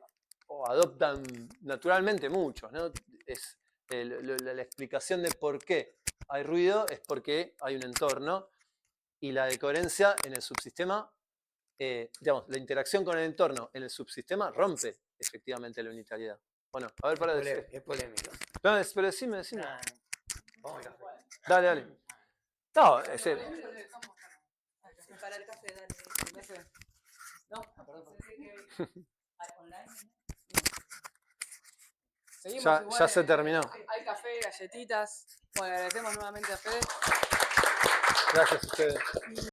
adoptan naturalmente muchos, ¿no? Es la explicación de por qué hay ruido es porque hay un entorno y la decoherencia en el subsistema, digamos, la interacción con el entorno en el subsistema rompe efectivamente la unitariedad. Bueno, a ver, para decir. Es polémico. No, pero decime. Vamos al café. Dale. No, Para el café, dale. No, perdón. Online. Seguimos ya igual, se terminó. Hay café, galletitas. Bueno, agradecemos nuevamente a Fede. Gracias a ustedes.